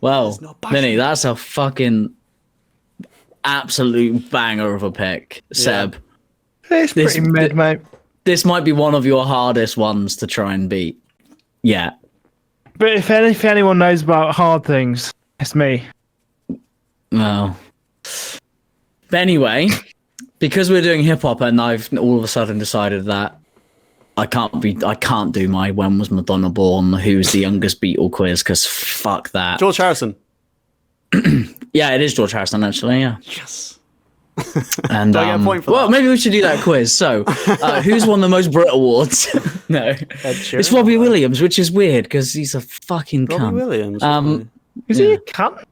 Well, Vinny, that's a fucking absolute banger of a pick, Seb. It's pretty mid, mate. This might be one of your hardest ones to try and beat. Yeah. But if anyone knows about hard things, it's me. Well. But anyway, because we're doing hip hop and I've all of a sudden decided that I can't do my when was Madonna born, who's the youngest Beatle quiz, because fuck that. George Harrison. Yeah, it is George Harrison, actually, yeah. Yes. And Do I get a point for well, that? maybe we should do that quiz. So, who's won the most Brit Awards? No, Sheeran, it's Robbie Williams, which is weird because he's a fucking Robbie cunt. Williams. Is he a cunt?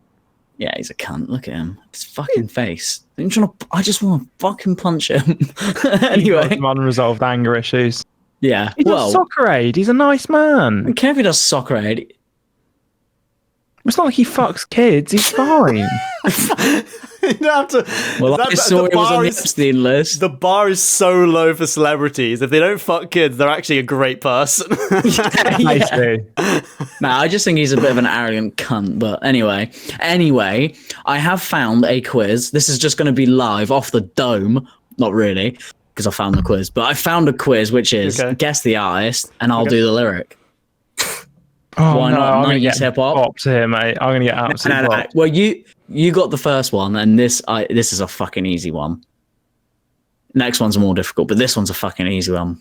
Yeah, he's a cunt. Look at him. His fucking face. I just want to fucking punch him. Anyway, Some unresolved anger issues. yeah. He does Soccer Aid. He's a nice man. I don't care if he does Soccer Aid. It's not like he fucks kids. He's fine. You don't have to. Well, I saw it was on the Epstein list. The bar is so low for celebrities. If they don't fuck kids, they're actually a great person. Nicely. Nah, I just think he's a bit of an arrogant cunt. But anyway, I have found a quiz. This is just going to be live off the dome. Not really, because I found the quiz. But I found a quiz which is guess the artist, and I'll do the lyric. Oh, Why no, not? I'm gonna 90s get hip hop. bopped here, mate. I'm gonna get absolutely bopped. Well, you got the first one, and this is a fucking easy one. Next one's more difficult, but this one's a fucking easy one.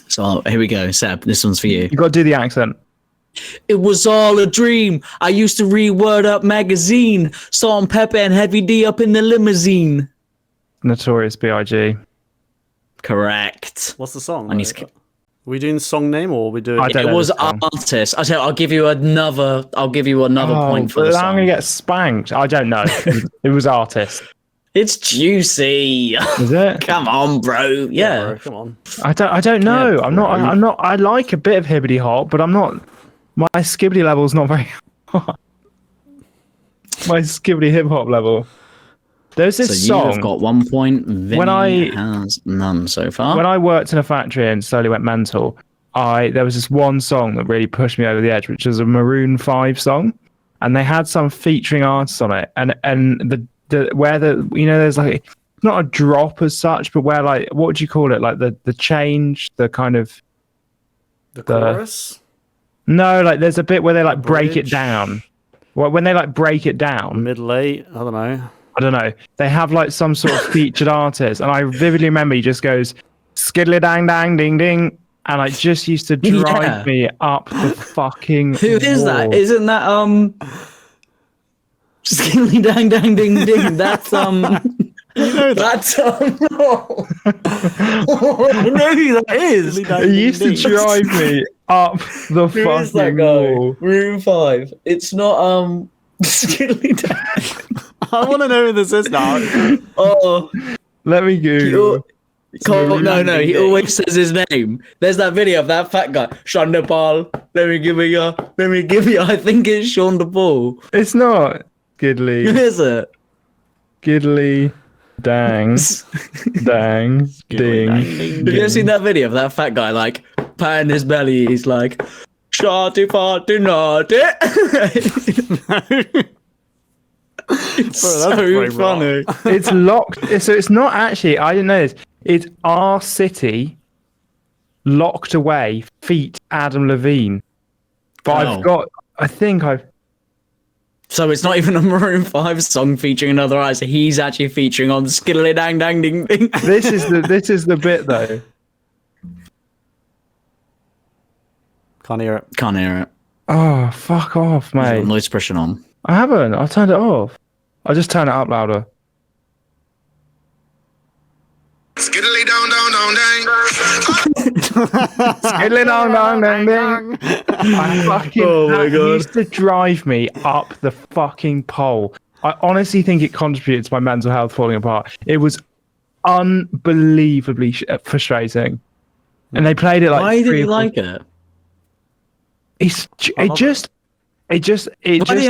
So here we go, Seb. This one's for you. You got to do the accent. It was all a dream. I used to read Word Up magazine. Salt and Pepper and Heavy D up in the limousine. Notorious B.I.G. What's Correct. the song? I need to- Are we doing the song name or are we doing? I don't It know was this song. artist. I'll give you another. I'll give you another point for the but song. I'm gonna get spanked. I don't know. It was artist. It's juicy. Is it? Come on, bro. Yeah. Bro, come on. I don't know. Yeah, I'm not. I like a bit of hibbity hop, but I'm not. My skibbity level's not very high. My skibbity hip hop level. There's this So song. you've got 1 point. Vinny I- has none so far. When I worked in a factory and slowly went mental, there was this one song that really pushed me over the edge, which was a Maroon 5 song, and they had some featuring artists on it, and there's like not a drop as such, but where like what would you call it? Like the change, the kind of The chorus. no, like there's a bit where they like break it bridge? down. Well, when they like break it down, Mid late. I don't know. I don't know. They have like some sort of featured artist, and I vividly remember he just goes skiddly dang dang ding ding, and it just used to drive me up the fucking. Who is that? wall. Isn't that Skilly dang dang ding ding? That's You know that. that's I don't know who that is. It used to drive me up the Who is that fucking guy? wall. Room 5. It's not Skilly dang. I want to know who this is now. Oh, Let me Google. no. He always says his name. There's that video of that fat guy, Sean Paul. Let me give you. I think it's Sean Paul. It's not Who Gidley. is it? Gidley. Dang. Dang. Ding. Have you ever seen that video of that fat guy like patting his belly? He's like, "Shorty farty naughty." It's Bro, that's so very funny. It's locked. So it's not actually. I didn't know this. It's our city locked away. Feat Adam Levine. But Oh. I think I've. So it's not even a Maroon 5 song featuring another artist. He's actually featuring on Skiddly Dang Dang Ding Ding. This is the bit though. Can't hear it. Can't hear it. Oh, fuck off, You've got mate. noise suppression on. I haven't. I turned it off. I just turn it up louder. Skiddly dong dong dong dang. Skiddly dong dong dang ding. I fucking, Oh my that God. used to drive me up the fucking pole. I honestly think it contributed to my mental health falling apart. It was unbelievably frustrating. And they played it like Why did three you or four- like it? It just Why do you just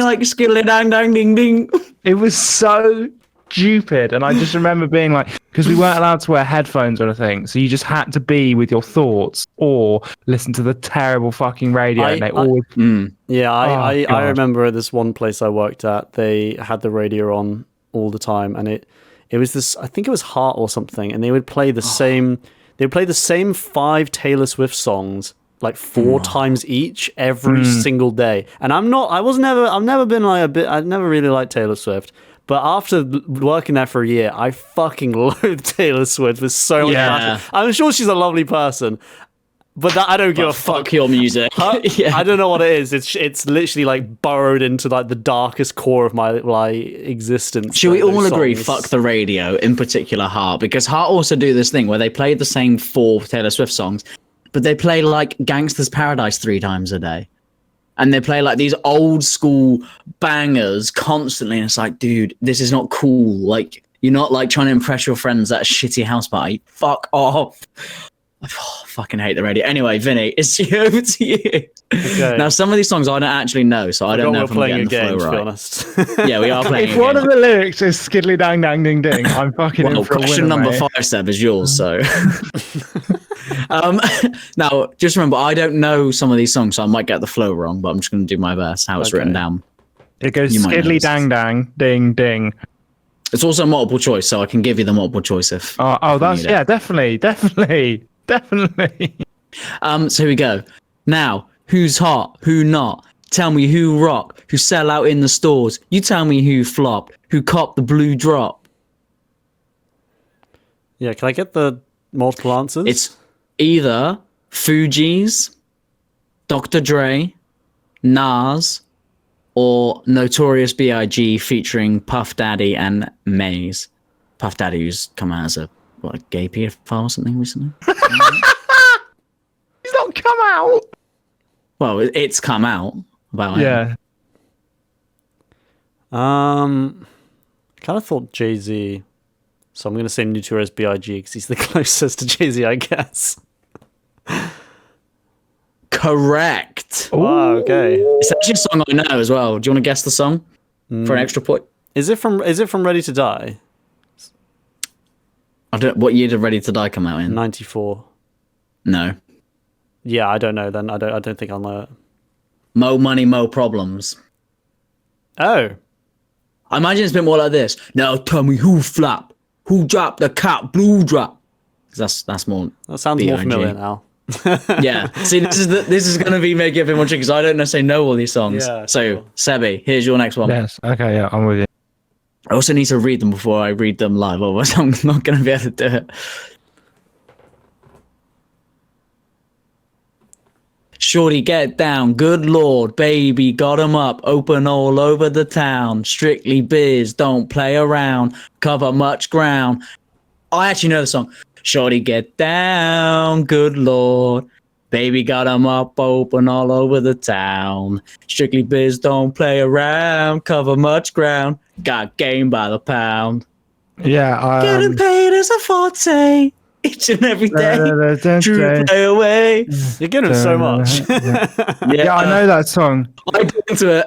like skiddly dang dang ding ding? it was so stupid. And I just remember being like, because we weren't allowed to wear headphones or anything, so you just had to be with your thoughts or listen to the terrible fucking radio. And they always Yeah, I God. remember at this one place I worked at, they had the radio on all the time, and it was this, I think it was Heart or something, and they would play the same 5 Taylor Swift songs like 4 times each every single day. And I've never been like I've never really liked Taylor Swift. But after working there for a year, I fucking loathe Taylor Swift with so much passion. I'm sure she's a lovely person, but I don't give a Fuck your music. Yeah. I don't know what it is. It's literally like burrowed into like the darkest core of my existence. Should we those all agree? songs. Fuck the radio, in particular Heart, because Heart also do this thing where they play the same 4 Taylor Swift songs, but they play like Gangsta's Paradise 3 times a day, and they play like these old school bangers constantly. And it's like, dude, this is not cool. Like, you're not like trying to impress your friends at a shitty house party. Fuck off. I fucking hate the radio. Anyway, Vinny, it's over to you. Okay. Now, some of these songs I don't actually know, so I don't know We're if I'm playing getting a the flow game, to be right. honest. Yeah, we are playing. if a one game. of the lyrics is skiddly dang dang ding ding, I'm fucking Well, in for a question winner, number mate. 5, Seb, is yours. So, now just remember, I don't know some of these songs, so I might get the flow wrong, but I'm just going to do my best. How it's written Okay. down. It goes You might know skiddly this. dang dang ding ding. It's also multiple choice, so I can give you the multiple choice if. That's need it. yeah, definitely. So here we go. Now, who's hot? Who not? Tell me who rock? Who sell out in the stores? You tell me who flopped? Who copped the blue drop? Yeah, can I get the multiple answers? It's either Fugees, Dr. Dre, Nas, or Notorious B.I.G. featuring Puff Daddy and Maze. Puff Daddy, who's come out as a gay pedophile or something recently. He's not come out. Well, it's come out about it. Yeah. I kind of thought Jay-Z, so I'm going to say Notorious B.I.G. because he's the closest to Jay-Z, I guess. Correct. Wow, okay. It's actually a song I know as well. Do you want to guess the song for an extra point? Is it from Ready to Die? I don't. What year did Ready to Die come out in? 94. No. Yeah, I don't know then. I don't think I'll know it. Mo Money, Mo Problems. Oh. I imagine it's been more like this. Now tell me who flop, who dropped the cop blue drop. 'Cause that's more. That sounds more B.I.G.. familiar now. Yeah. See, this is going to be making it a bit more tricky because I don't necessarily know all these songs. Yeah, so, sure. Sebi, here's your next one. Yes. Okay. Yeah, I'm with you. I also need to read them before I read them live, otherwise I'm not going to be able to do it. Shorty, get down. Good lord, baby, got 'em up. Open all over the town. Strictly biz, don't play around. Cover much ground. I actually know the song. Shorty, get down. Good lord. Baby, got 'em up. Open all over the town. Strictly biz, don't play around. Cover much ground. Got game by the pound. Yeah. Getting paid is a forte. Each and every day. True play away. You're getting so much. Yeah, I know that song. I get into it.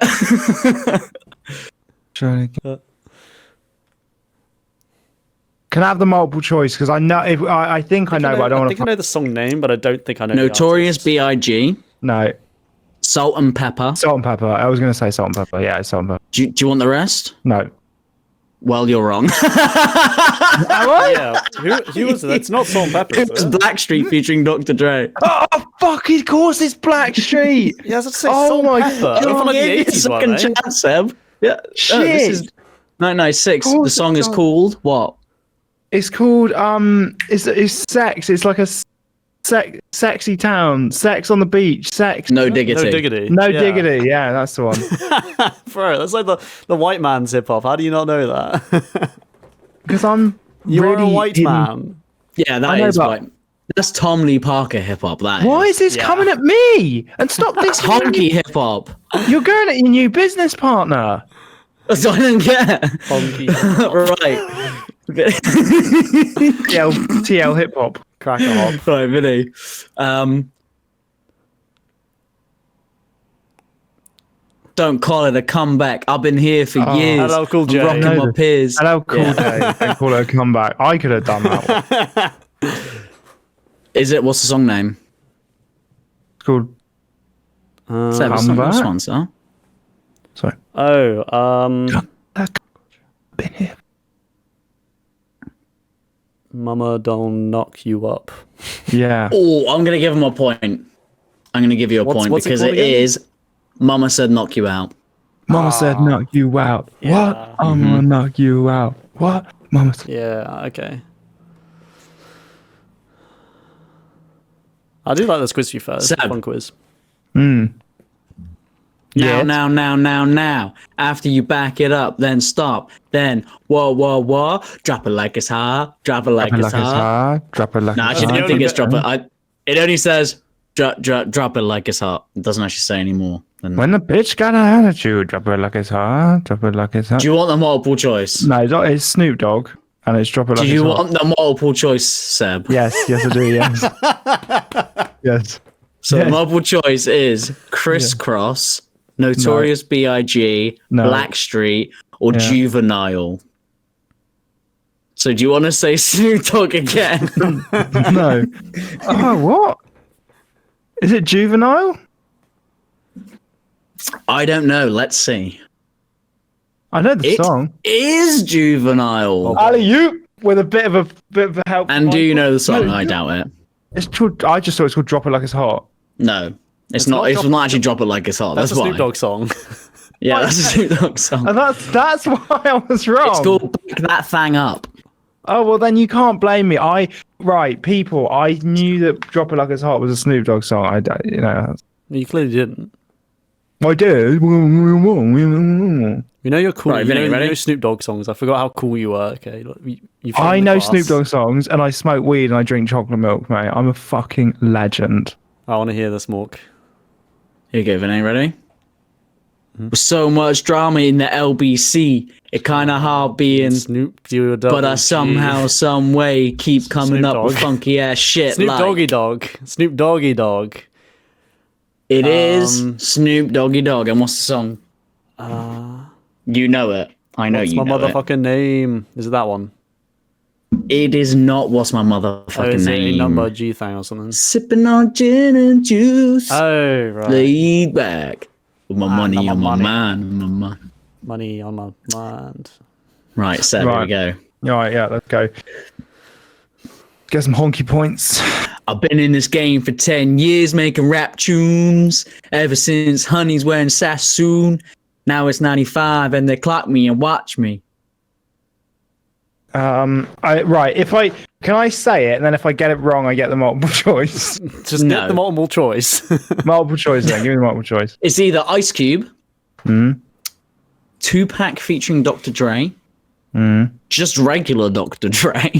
Can I have the multiple choice? Because I know, I think I know, but I don't I want think to. I know the song name, but I don't think I know Notorious the artist. B.I.G. No, Salt and Pepper. Salt and Pepper. I was going to say Salt and Pepper. Yeah, it's Salt and Pepper. Do you want the rest? No. Well, you're wrong. Yeah. Who was it? That's not Salt and Pepper. It was Blackstreet featuring Dr. Dre. Oh, fuck, of course it's Blackstreet. Yeah, I was about to say Oh Salt my and Pepper. God. They're from like the Give me a 80s, weren't second they? chance, Seb. Yeah. Shit. Oh, this is 1996. Of course The song it's is not. called what? It's called, it's sex. It's like a Sexy town, sex on the beach, sex. No diggity. No diggity. No Yeah. diggity. Yeah, that's the one. Bro, that's like the white man's hip hop. How do you not know that? Because I'm You really are a white in- man. Yeah, I that know, is but- like that's Tom Lee Parker hip hop. That Why is this Yeah. coming at me? And stop this. honky hip hop? You're going at your new business partner. I don't get. Funky. Right. TL hip hop. Crack a hop. Right, Vinny. Don't call it a comeback. I've been here for years. Hello, Cool J. I'm rocking No, my peers. Hello, cool day. Don't call it a comeback. I could have done that one. Is it? What's the song name? It's called. Seb, it's not Comeback? this one, sir. Sorry. Been here. Mama don't knock you up. Yeah. Oh, I'm gonna give him a point. I'm gonna give you a point what's it because called it again? is. Mama said knock you out. Mama said knock you out. What? I'm gonna knock you out. What? Mama said. Yeah, okay. I do like this quiz for you first. Seb. Fun quiz. Yes. Now. After you back it up, then stop. Then whoa. Drop it like it's hot. Drop it like Drop it it's like it's hot. hot. Drop it like No, it's actually, I hot. don't think it's drop it. It only says drop it like it's hot. It doesn't actually say anymore. When the bitch got an attitude, drop it like it's hot. Drop it like it's hot. Do you want the multiple choice? No, it's Snoop Dogg, and it's drop it like Do you it's hot. want the multiple choice, Seb? Yes, I do. Yes. Yes. So the Yes. multiple choice is Crisscross, Notorious B.I.G., No. Blackstreet, or Yeah. Juvenile. So do you want to say Snoop Dogg again? No. Oh, what? Is it Juvenile? I don't know. Let's see. I know the It song. is Juvenile. Alley-oop with a bit of a help. And do you know the song? No, I doubt it. It's called. I just thought it's called "Drop It Like It's Hot." No. It's not not. It's Drop- not actually Drop It Like It's Hot. That's That's, a why. Snoop Dogg song. Yeah, that's a Snoop Dogg song. And that's why I was wrong. It's called Pick That Thing Up. Oh well, then you can't blame me. People. I knew that "Drop It Like It's Hot" was a Snoop Dogg song. You clearly didn't. I did. You know you're cool. Right, you, Vinny, know, you ready? know Snoop Dogg songs. I forgot how cool you were. Okay, look, you I know Snoop Dogg songs, and I smoke weed and I drink chocolate milk, mate. I'm a fucking legend. I want to hear this, Mork. Here you go, Vinny. Ready? With so much drama in the LBC, it kind of hard being. Snoop, But I somehow, some way keep coming Snoop up with Dogg. funky ass shit. Snoop like, Doggy Dog. Snoop Doggy Dog. It is Snoop Doggy Dogg. And what's the song? You know it. I know What's you my know motherfucking name? Is it that one? it. It is not what's my Oh, motherfucking is it a name. number G thing or something? Sipping on gin and juice. Oh, right. Laid back. With my money my on my money. mind. Money on my mind. Right, so Right. there we go. All right, yeah, let's go. Get some honky points. I've been in this game for 10 years making rap tunes. Ever since Honey's wearing Sassoon. Now it's 95 and they clock me and watch me. Can I say it, and then if I get it wrong, I get the multiple choice. Just No. get the multiple choice. Multiple choice, then. Give me the multiple choice. It's either Ice Cube, Tupac featuring Dr. Dre, just regular Dr. Dre,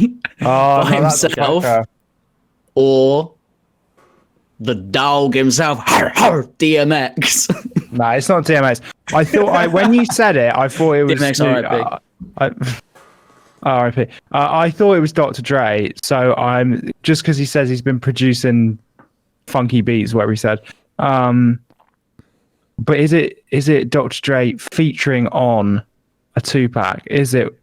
Oh, by no, that's a himself, cracker. or the dog himself, DMX. No, it's not DMX. I thought when you said it, I thought it was DMX Snoop- R.I.P. I thought it was Dr. Dre. So I'm just because he says he's been producing funky beats, whatever he said. But is it Dr. Dre featuring on a Tupac? Is it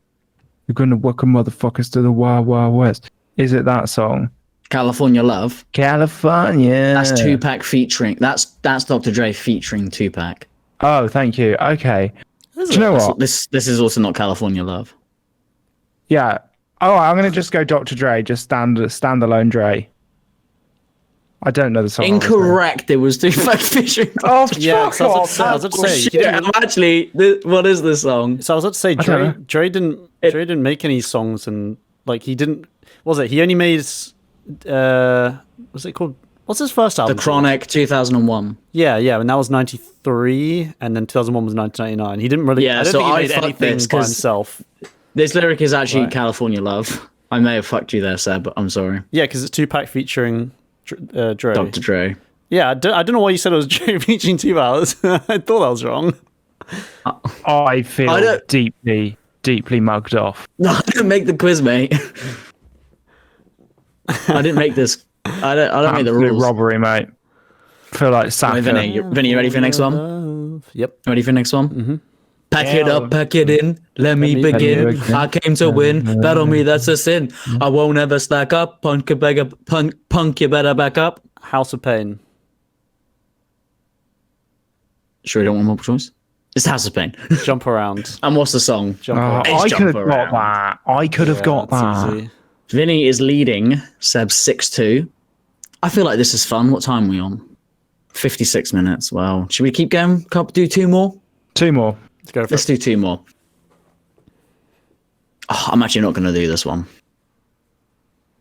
"You're gonna work a motherfuckers to the Wild Wild West"? Is it that song? California Love. California. That's Tupac featuring. That's Dr. Dre featuring Tupac. Oh, thank you. Okay. Do you know what? This is also not California Love. Yeah. Oh, I'm gonna just go Dr. Dre, just standalone Dre. I don't know the song. obviously. Incorrect. It was Tupac featuring. Oh, Yeah, fuck so I off. was about to say, Shit, actually, what is this song? So I was about to say, don't know. Dre didn't make any songs, and like he didn't. What was it? He only made what's it called? What's his first album? The Chronic, 2001. Yeah, and that was 93, and then 2001 was 1999. He didn't really. Yeah, I don't so think he I made fucked anything this by 'cause- himself. This lyric is actually Right. California Love. I may have fucked you there, Seb, but I'm sorry. Yeah, because it's Tupac featuring Dre. Dr. Dre. Yeah, I don't know why you said it was Dre featuring Tupac. I thought that was wrong. I feel I don't- deeply mugged off. No, I didn't make the quiz, mate. I didn't make this. I don't make the Absolute rules. robbery, mate. Feel like Right, Saka. Vinny, you ready for the next one? Yep. Ready for the next one? Mm-hmm. Pack it Yeah. up, pack it in. Let me begin. begin. I came to win. Bet on me, that's a sin. I won't ever slack up. Punk, you better back up. House of Pain. Sure, you don't want multiple choice? It's House of Pain. Jump Around. And what's the song? Jump Oh, Around. It's I jump could have around. got that. I could have got That's that. easy. Vinny is leading. Seb 6-2. I feel like this is fun. What time are we on? 56 minutes. Well, should we keep going? Do two more? Two more. Let's go for Let's it. do two more. Oh, I'm actually not going to do this one.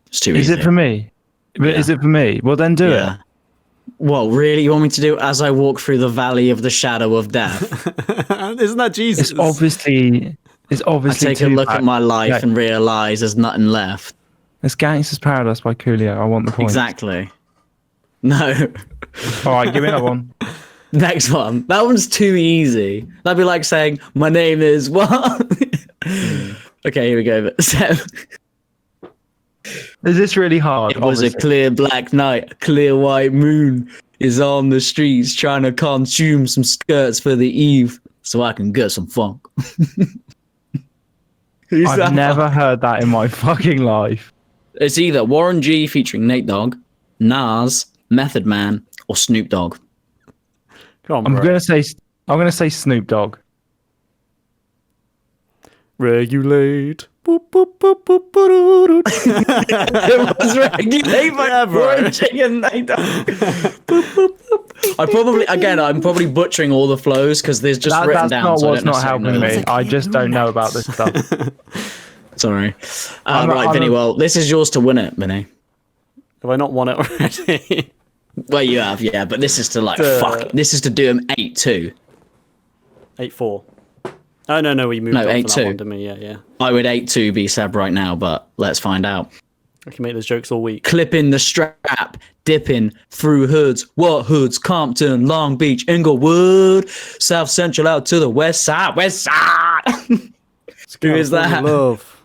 It's too Is easy. it for me? But Is it for me? Well, then do Yeah. Well, really? You want me to do as I walk through the valley of the shadow of death? Isn't that it. Jesus? It's obviously. It's I obviously. take a look at Tupac. my life Yeah. and realize there's nothing left. It's Gangster's Paradise by Coolio. I want the point. Exactly. No. All right, give me another one. Next one. That one's too easy. That'd be like saying, my name is what? Okay, here we go. Seb. Is this really hard? It was a Obviously. clear black night, a clear white moon is on the streets trying to consume some skirts for the eve so I can get some funk. Who's I've that? never heard that in my fucking life. It's either Warren G featuring Nate Dogg, Nas, Method Man, or Snoop Dogg. Come on, I'm bro. gonna say Snoop Dogg. Regulate. Boop, boop, boop, boop, boop, It was regulated by Yeah, bro. Warren G and Nate Dogg. I'm probably butchering all the flows because there's just written That's down. not so I what's don't not necessarily helping know. me. I just don't know about this stuff. Sorry. I'm- Right, I'm Vinny, a- well, this is yours to win it, Vinny. Have I not won it already? Well, you have, yeah, but this is to this is to do him 8-2. 8-4. Oh, no, we moved No, on from 8-2. that one to me. Yeah. I would 8-2 be Seb right now, but let's find out. I can make those jokes all week. Clipping the strap, dipping through hoods. What hoods? Compton, Long Beach, Inglewood, South Central out to the west side. West side! Who is that? Love.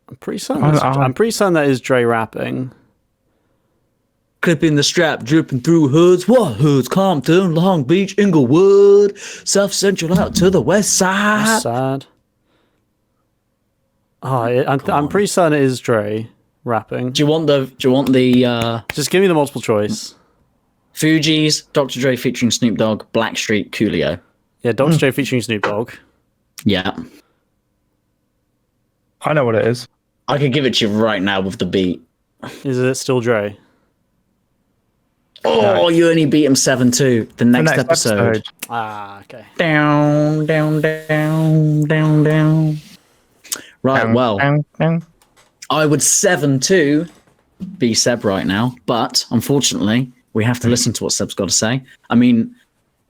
I'm pretty certain. I'm pretty certain that is Dre rapping. Clipping the strap, dripping through hoods. What hoods? Compton, Long Beach, Inglewood, South Central out to the west side. Sad. Oh, I'm pretty certain it is Dre rapping. Do you want the Just give me the multiple choice. Fugees, Dr. Dre featuring Snoop Dogg, Blackstreet, Coolio? Yeah, Dr. Dre featuring Snoop Dogg. Yeah. I know what it is. I could give it to you right now with the beat. Is it still Dre? Oh, you only beat him 7-2. The next, episode. Ah, okay. Down, down, down, down, down. Right, Dang, well, dang, dang. I would 7-2 be Seb right now, but unfortunately, we have to listen to what Seb's got to say. I mean,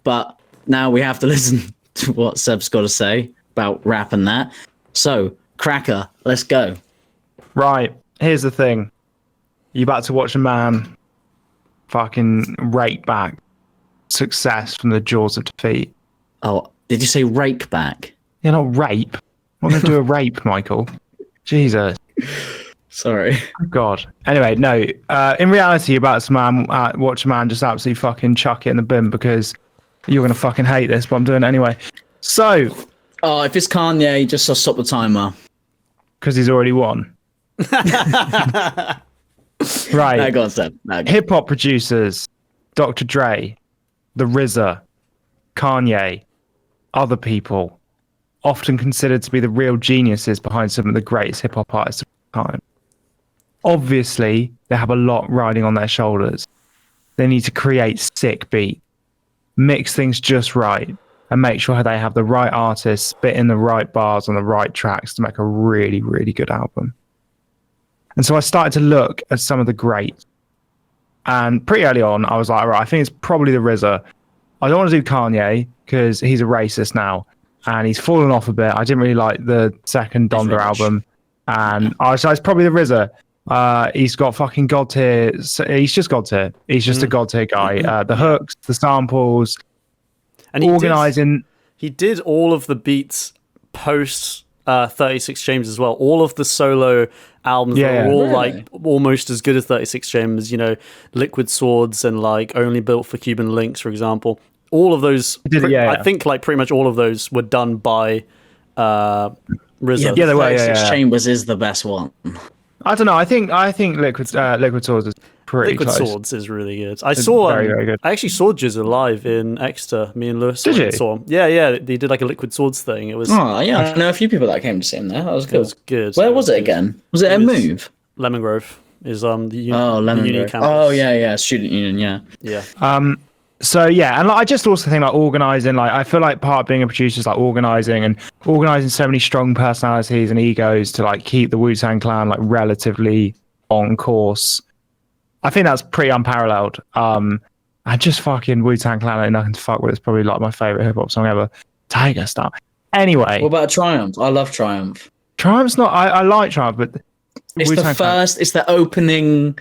but now we have to listen to what Seb's got to say about rap and that. So, Cracker, let's go. Right. Here's the thing. You're about to watch a man fucking rake back success from the jaws of defeat. Oh, did you say rake back? You're not rape. I'm not going to do a rape, Michael. Jesus. Sorry. God. Anyway, no. In reality, you're about to watch a man just absolutely fucking chuck it in the bin because you're going to fucking hate this, but I'm doing it anyway. So, Oh, if it's Kanye, just stop the timer. because he's already won. Right. No, go on, Seb. No, go. Hip hop producers, Dr. Dre, The RZA, Kanye, other people, often considered to be the real geniuses behind some of the greatest hip hop artists of all time. Obviously, they have a lot riding on their shoulders. They need to create sick beat, mix things just right, and make sure they have the right artists spitting the right bars on the right tracks to make a really, really good album. And so I started to look at some of the greats. And pretty early on, I was like, right, I think it's probably the RZA. I don't want to do Kanye because he's a racist now. And he's fallen off a bit. I didn't really like the second Donda album. And I was like, it's probably the RZA. He's got fucking God tier. He's just God tier. He's just a God tier guy. The hooks, the samples, and organizing. He did all of the beats post 36 Chambers as well. All of the solo albums were all like almost as good as 36 Chambers. You know, Liquid Swords and like Only Built for Cuban Links, for example. All of those, I think like pretty much all of those were done by RZA. Yeah, 36 Chambers is the best one. I don't know. I think Liquid Swords is pretty Liquid close. Swords is really good. Very good. I actually saw Jizz live in Exeter. Me and Lewis saw him. Yeah. They did like a Liquid Swords thing. It was. Oh yeah, I know a few people that came to see him there. That was good. It was good. Where was it again? Was it a Move? Lemon Grove is the Union campus. Oh yeah, Student Union. Yeah. So yeah, and like, I just also think like organizing. Like I feel like part of being a producer is like organizing so many strong personalities and egos to like keep the Wu-Tang Clan like relatively on course. I think that's pretty unparalleled. I just fucking Wu-Tang Clan ain't nothing to fuck with. It's probably like my favorite hip hop song ever. Tiger stuff. Anyway, what about Triumph? I love Triumph. Triumph's not. I like Triumph, but it's the first. Clan. It's the opening.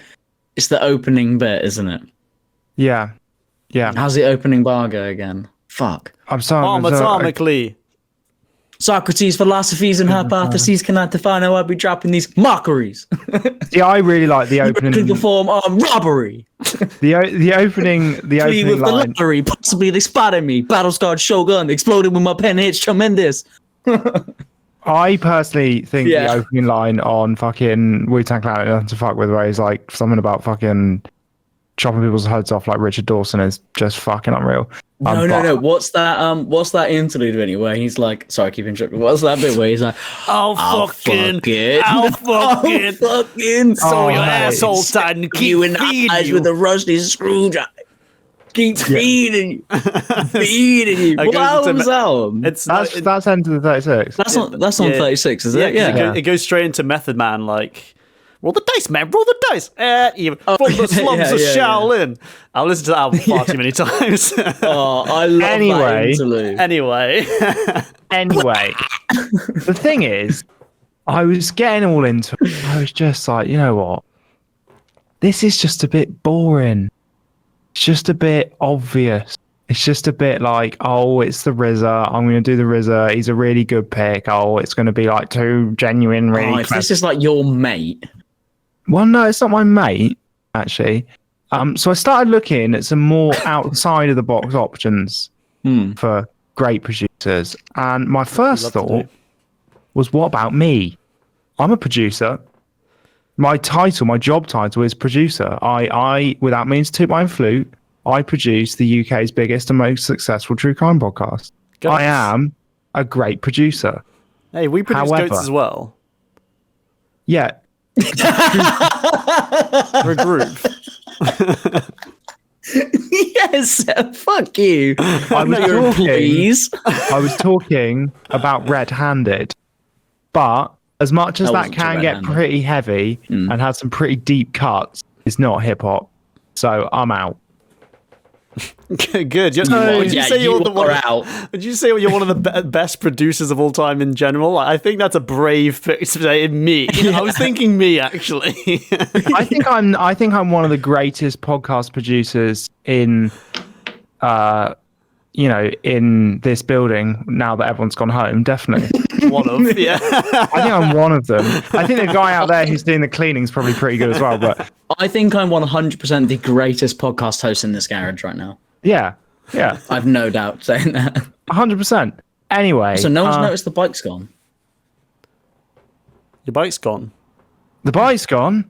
It's the opening bit, isn't it? Yeah. Yeah. How's the opening bar go again? Fuck. I'm sorry. Atomically. Socrates' philosophies and hypotheses cannot define how I be dropping these mockeries. Yeah, I really like the opening. You can perform robbery. The opening with line. The lottery. Possibly they spotted me. Battle scarred Shogun exploded with my pen hits. Tremendous. I personally think the opening line on fucking Wu-Tang Clan nothing to fuck with, where he's like something about fucking chopping people's heads off like Richard Dawson is just fucking unreal. No. What's that interlude anyway? He's like, sorry, I keep interrupting. What's that bit where he's like, I'll fucking so your asshole tight and keep you in the eyes with a rusty screwdriver. Keep feeding you. Feeding you. What album's that? That's Enter the 36. That's on 36, is it? Yeah. It goes straight into Method Man, like, roll the dice, man. Roll the dice. From the slums of Shaolin. I'll listen to that album far too many times. I love that interlude. Anyway. The thing is, I was getting all into it. I was just like, you know what? This is just a bit boring. It's just a bit obvious. It's just a bit like, oh, it's the RZA. I'm going to do the RZA. He's a really good pick. Oh, it's going to be like two genuine, really. If this is like your mate. Well, no, it's not my mate, actually. So I started looking at some more outside of the box options for great producers. And my first thought was, what about me? I'm a producer. My job title is producer. I without meaning to toot my own flute, I produce the UK's biggest and most successful true crime podcast. I am a great producer. Hey, we produce Goats as well. Yeah. We're a group. Yes, fuck you. I was talking about Red-Handed, but as much as that can get pretty heavy and has some pretty deep cuts, it's not hip hop. So I'm out. Good. Would you say you're one of the best producers of all time in general? I think that's a brave thing to say. Me. I was thinking me actually. I think I'm one of the greatest podcast producers in in this building now that everyone's gone home. Definitely. One of, yeah. I think I'm one of them. I think the guy out there who's doing the cleaning is probably pretty good as well. But I think I'm 100% the greatest podcast host in this garage right now. Yeah. I've no doubt saying that. 100%. Anyway. So no one's noticed the bike's gone. Your bike's gone. The bike's gone.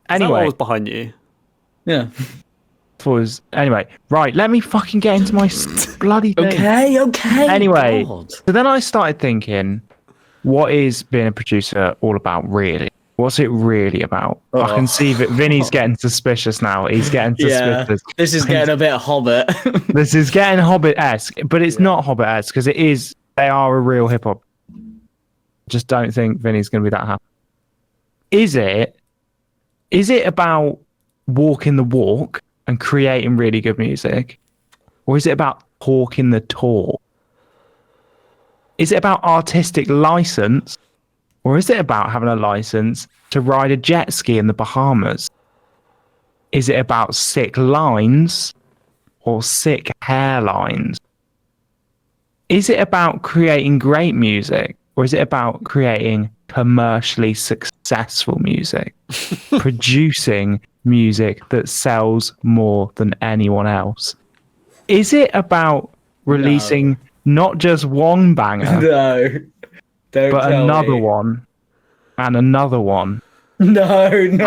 Anyway. What was behind you? Yeah. Anyway, right, let me fucking get into my bloody thing. Okay. Anyway, God. So then I started thinking, what is being a producer all about, really? What's it really about? I can see that Vinny's getting suspicious now. He's getting suspicious. Yeah, this is getting a bit Hobbit. This is getting Hobbit-esque, but it's not Hobbit-esque because they are a real hip-hop. Just don't think Vinny's going to be that happy. Is it about walking the walk and creating really good music? Or is it about talking the talk? Is it about artistic license? Or is it about having a license to ride a jet ski in the Bahamas? Is it about sick lines or sick hairlines? Is it about creating great music, or is it about creating commercially successful music? Producing music that sells more than anyone else? Is it about releasing not just one banger, No, don't but tell another me. one and another one No, and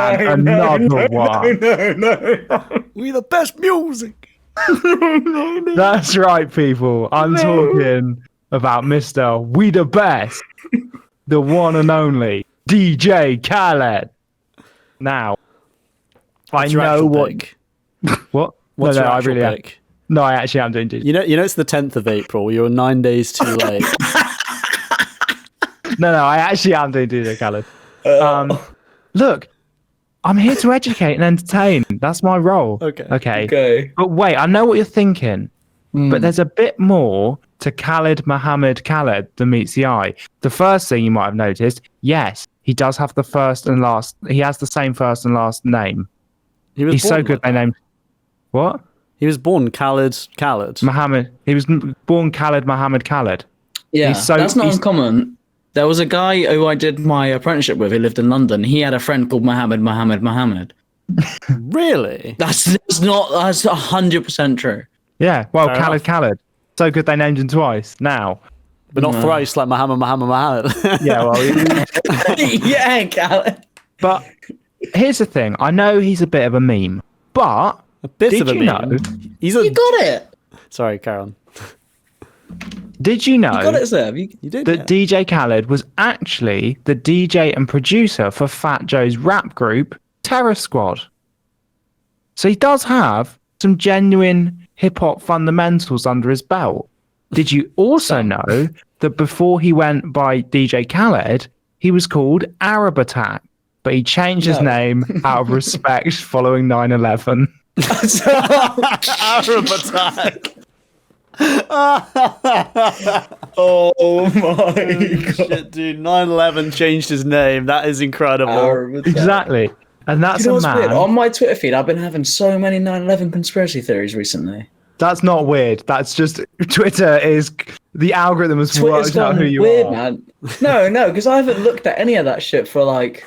another one? no. We the best music. That's right, people. I'm talking about Mr. We the Best, the one and only DJ Khaled. Now, What's your I know actual what. pick? What? What's no, your I actual really am. pick? No, I actually am doing DJ. You know, it's the 10th of April. You're 9 days too late. No, I actually am doing DJ Khaled. Look, I'm here to educate and entertain. That's my role. Okay. But wait, I know what you're thinking. But there's a bit more to Khaled Mohammed Khaled than meets the eye. The first thing you might have noticed, yes, he does have the first and last. He has the same first and last name. He's so good. They named what? He was born Khaled. Mohammed. He was born Khaled Mohammed Khaled. Yeah, He's so- that's not he's- uncommon. There was a guy who I did my apprenticeship with who lived in London. He had a friend called Mohammed. Really? That's 100% true. Yeah. Well, Fair Khaled. So good they named him twice. Now. But not thrice like Muhammad. Yeah. Well. Yeah, Khaled. But here's the thing. I know he's a bit of a meme, but A bit did of a you meme. know? He's a... You got it. Sorry, Karen. Did you know You got it, Seb. You did that yeah. DJ Khaled was actually the DJ and producer for Fat Joe's rap group Terror Squad? So he does have some genuine hip hop fundamentals under his belt. Did you also know that before he went by DJ Khaled, he was called Arab Attack, but he changed his name out of respect following 9/11? Arab attack. Oh my god. Shit, dude. 9/11 changed his name. That is incredible. Exactly. And that's You know a what's man. weird? On my Twitter feed, I've been having so many 9/11 conspiracy theories recently. That's not weird. That's just Twitter is the algorithm has Twitter's worked out gone who you weird, are. man. No, because I haven't looked at any of that shit for like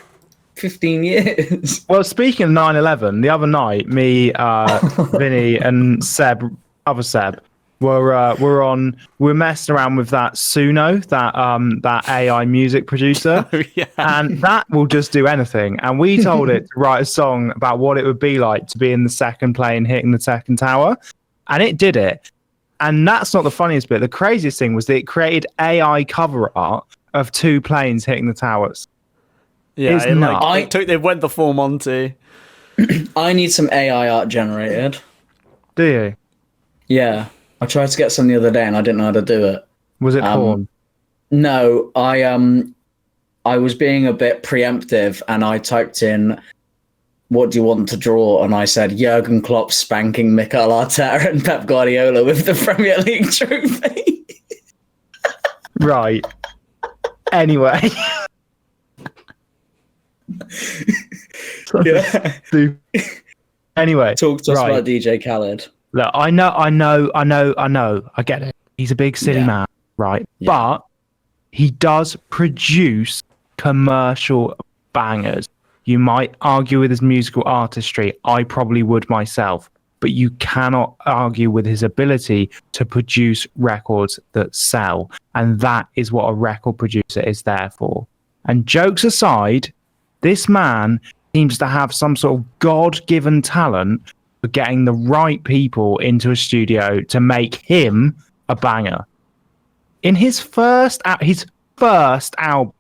15 years. Well, speaking of 9/11, the other night, me, Vinny, and other Seb, we're messing around with that Suno, that AI music producer, Yeah. and that will just do anything. And we told it to write a song about what it would be like to be in the second plane hitting the second tower, and it did it. And that's not the funniest bit. The craziest thing was that it created AI cover art of two planes hitting the towers. Yeah, It's it, like, nuts. they went the full Monty. I need some AI art generated. Do you? Yeah. I tried to get some the other day and I didn't know how to do it. Was it porn? No, I was being a bit preemptive and I typed in, what do you want to draw? And I said, Jurgen Klopp spanking Mikel Arteta and Pep Guardiola with the Premier League trophy. Right. Anyway. Yeah. Anyway. Talk to us right. about DJ Khaled. Look, I know. I get it. He's a big silly Yeah. man, right? Yeah. But he does produce commercial bangers. You might argue with his musical artistry. I probably would myself. But you cannot argue with his ability to produce records that sell. And that is what a record producer is there for. And jokes aside, this man seems to have some sort of God-given talent for getting the right people into a studio to make him a banger. In his first album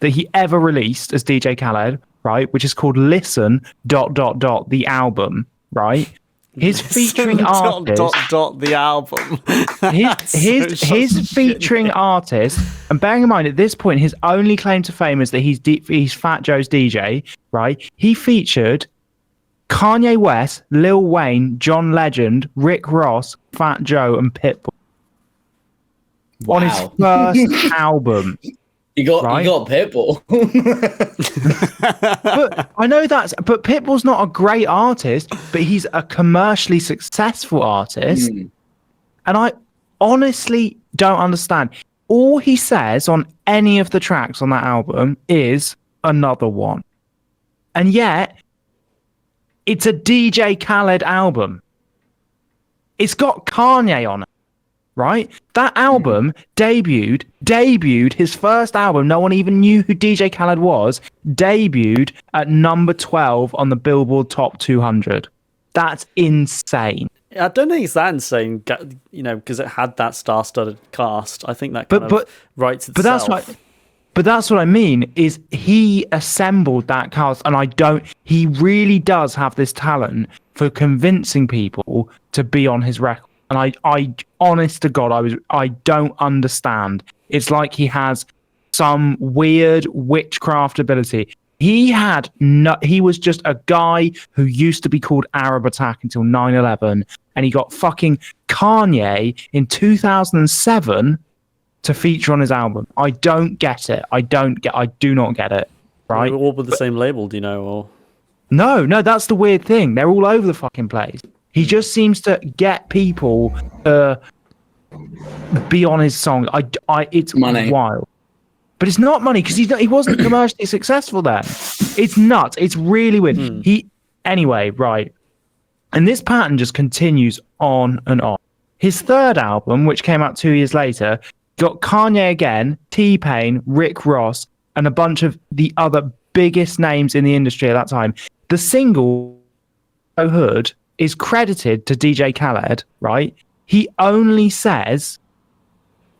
that he ever released as DJ Khaled, right, which is called Listen ... the album, right? his featuring dot, artist, the album. his featuring artist, and bearing in mind at this point, his only claim to fame is that he's Fat Joe's DJ, right? He featured Kanye West, Lil Wayne, John Legend, Rick Ross, Fat Joe, and Pitbull on his first album. You got Right? Pitbull. But I know but Pitbull's not a great artist, but he's a commercially successful artist. And I honestly don't understand. All he says on any of the tracks on that album is another one. And yet, it's a DJ Khaled album. It's got Kanye on it, right? That album debuted his first album. No one even knew who DJ Khaled was. Debuted at number 12 on the Billboard Top 200. That's insane. I don't think it's that insane, because it had that star-studded cast. I think that kind of writes itself. But that's what I mean, is he assembled that cast, and he really does have this talent for convincing people to be on his record. And I honest to God, I don't understand. It's like he has some weird witchcraft ability. He was just a guy who used to be called Arab Attack until 9/11, and he got fucking Kanye in 2007 to feature on his album. I don't get it. I do not get it. Right? We're all with the same label, do you know? Or No, that's the weird thing. They're all over the fucking place. He just seems to get people be on his song. It's money. Wild. But it's not money because he wasn't commercially successful then. It's nuts. It's really weird. Anyway, right. And this pattern just continues on and on. His third album, which came out 2 years later, got Kanye again, T-Pain, Rick Ross, and a bunch of the other biggest names in the industry at that time. The single Hood is credited to DJ Khaled, right? He only says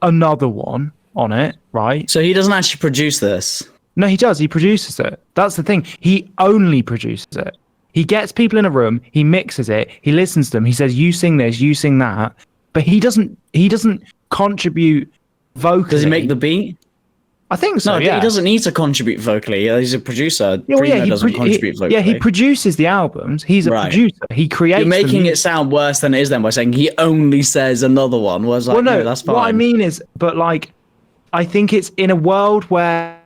another one on it, right? So he doesn't actually produce this. No, he does. He produces it. That's the thing. He only produces it. He gets people in a room, he mixes it, he listens to them, he says, you sing this, you sing that. But he doesn't contribute vocally. Does he make the beat? I think so, No, yeah. he doesn't need to contribute vocally. He's a producer. Yeah, Primo he doesn't contribute vocally. Yeah, he produces the albums. He's a producer. He creates. You're making it sound worse than it is then by saying he only says another one. Whereas, like, no, that's fine. What I mean is, but like, I think it's in a world where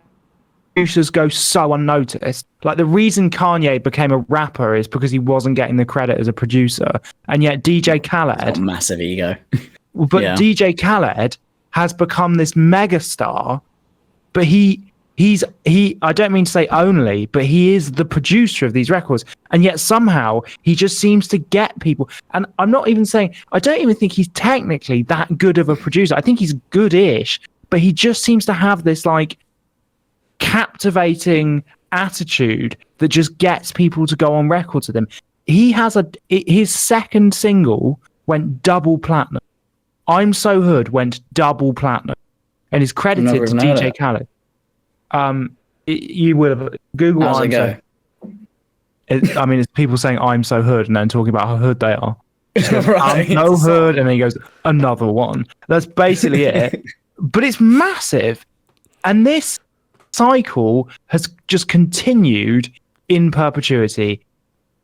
producers go so unnoticed. Like, the reason Kanye became a rapper is because he wasn't getting the credit as a producer, and yet DJ Khaled, got a massive ego. But yeah. DJ Khaled has become this megastar, but he's I don't mean to say only, but he is the producer of these records, and yet somehow he just seems to get people. And I'm not even saying, I don't even think he's technically that good of a producer. I think he's good-ish, but he just seems to have this like captivating attitude that just gets people to go on records with him. He has his second single went double platinum. I'm So Hood went double platinum and is credited to DJ Khaled. You would have Google. How's it go? I mean, it's people saying I'm so hood and then talking about how hood they are. Goes, right. I'm no hood, and then he goes another one. That's basically it. But it's massive, and this cycle has just continued in perpetuity.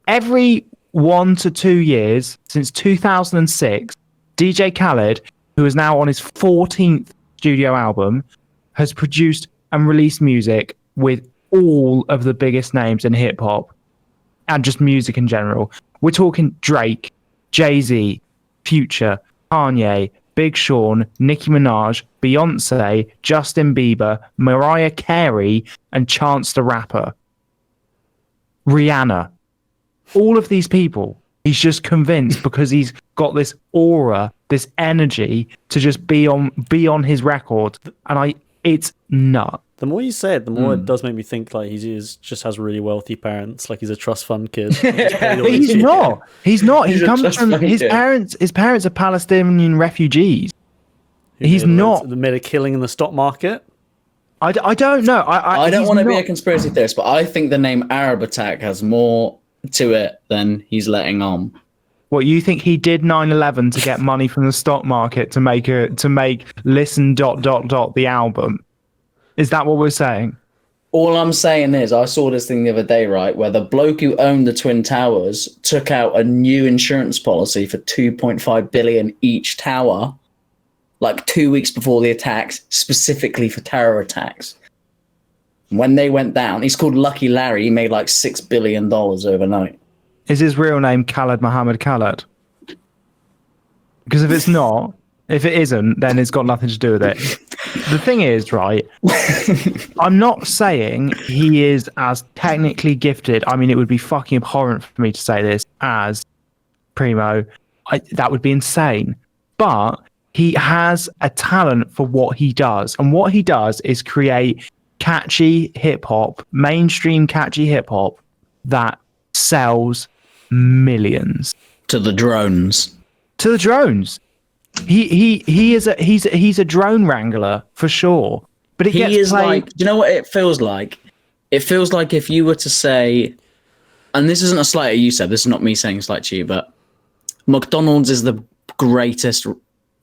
Every 1 to 2 years since 2006, DJ Khaled, who is now on his 14th studio album, has produced and released music with all of the biggest names in hip hop and just music in general. We're talking Drake, Jay-Z, Future, Kanye, Big Sean, Nicki Minaj, Beyonce, Justin Bieber, Mariah Carey, and Chance the Rapper. Rihanna. All of these people, he's just convinced because he's got this aura, this energy to just be on his record. And it's nuts. The more you say it, the more it does make me think like just has really wealthy parents, like he's a trust fund kid. But he's not. He's not. He comes from his parents are Palestinian refugees. He's not. Made a killing in the stock market. I don't know. I don't want to be a conspiracy theorist, but I think the name Arab Attack has more to it than he's letting on. What you think he did 9/11 to get money from the stock market to make listen ... the album? Is that what we're saying? All I'm saying is, I saw this thing the other day, right, where the bloke who owned the Twin Towers took out a new insurance policy for 2.5 billion each tower, like 2 weeks before the attacks, specifically for terror attacks. When they went down, he's called Lucky Larry. He made like $6 billion overnight. Is his real name Khaled Mohammed Khaled? Because if it isn't, then it's got nothing to do with it. The thing is, right, I'm not saying he is as technically gifted. I mean, it would be fucking abhorrent for me to say this as Primo. That would be insane. But he has a talent for what he does. And what he does is create catchy hip-hop, mainstream catchy hip-hop that sells millions. To the drones. To the drones. He's a drone wrangler for sure. But he is played... like, do you know what it feels like? It feels like if you were to say, and this isn't a slight at you, Seb, this is not me saying a slight to you, but McDonald's is the greatest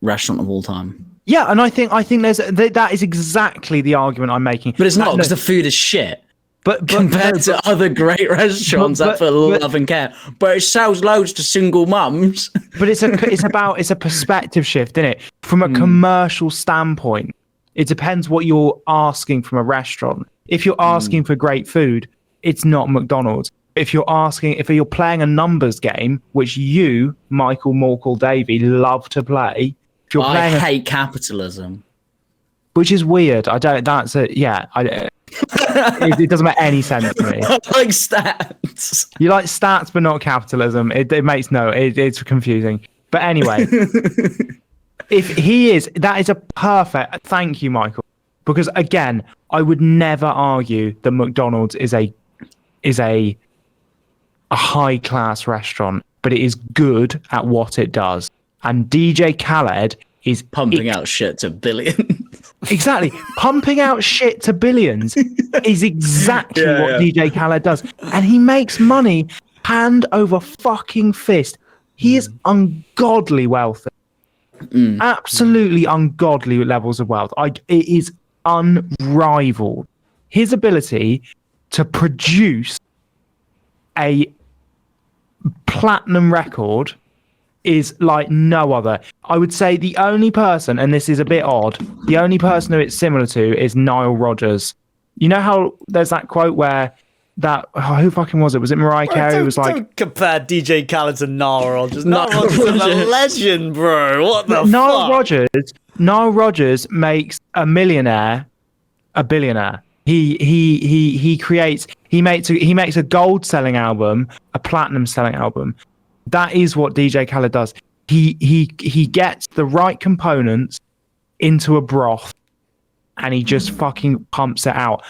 restaurant of all time. Yeah, and I think that is exactly the argument I'm making. But it's not, because the food is shit. But compared to other great restaurants that for love and care, but it sells loads to single mums. But it's a perspective shift, isn't it? From a commercial standpoint, it depends what you're asking from a restaurant. If you're asking for great food, it's not McDonald's. If you're playing a numbers game, which you, Michael Morkel Davey, love to play, if you're playing hate capitalism, which is weird. It doesn't make any sense to me. I like stats. You like stats, but not capitalism. It's confusing. But anyway, that is a perfect. Thank you, Michael. Because again, I would never argue that McDonald's is a high class restaurant, but it is good at what it does. And DJ Khaled is pumping out shit to billions. Exactly. Pumping out shit to billions is exactly what DJ Khaled does. And he makes money hand over fucking fist. He is ungodly wealthy. Absolutely ungodly levels of wealth. It is unrivaled. His ability to produce a platinum record is like no other. I would say the only person, and this is a bit odd, the only person who it's similar to is Nile Rodgers. You know how there's that quote where who fucking was it? Was it Mariah Carey? Who was like, don't compare DJ Khaled to Nile Rodgers. Nile Rodgers is a legend, bro. What the fuck? Nile Rodgers makes a millionaire a billionaire. He makes a gold selling album, a platinum selling album. That is what DJ Khaled does. He gets the right components into a broth and he just fucking pumps it out.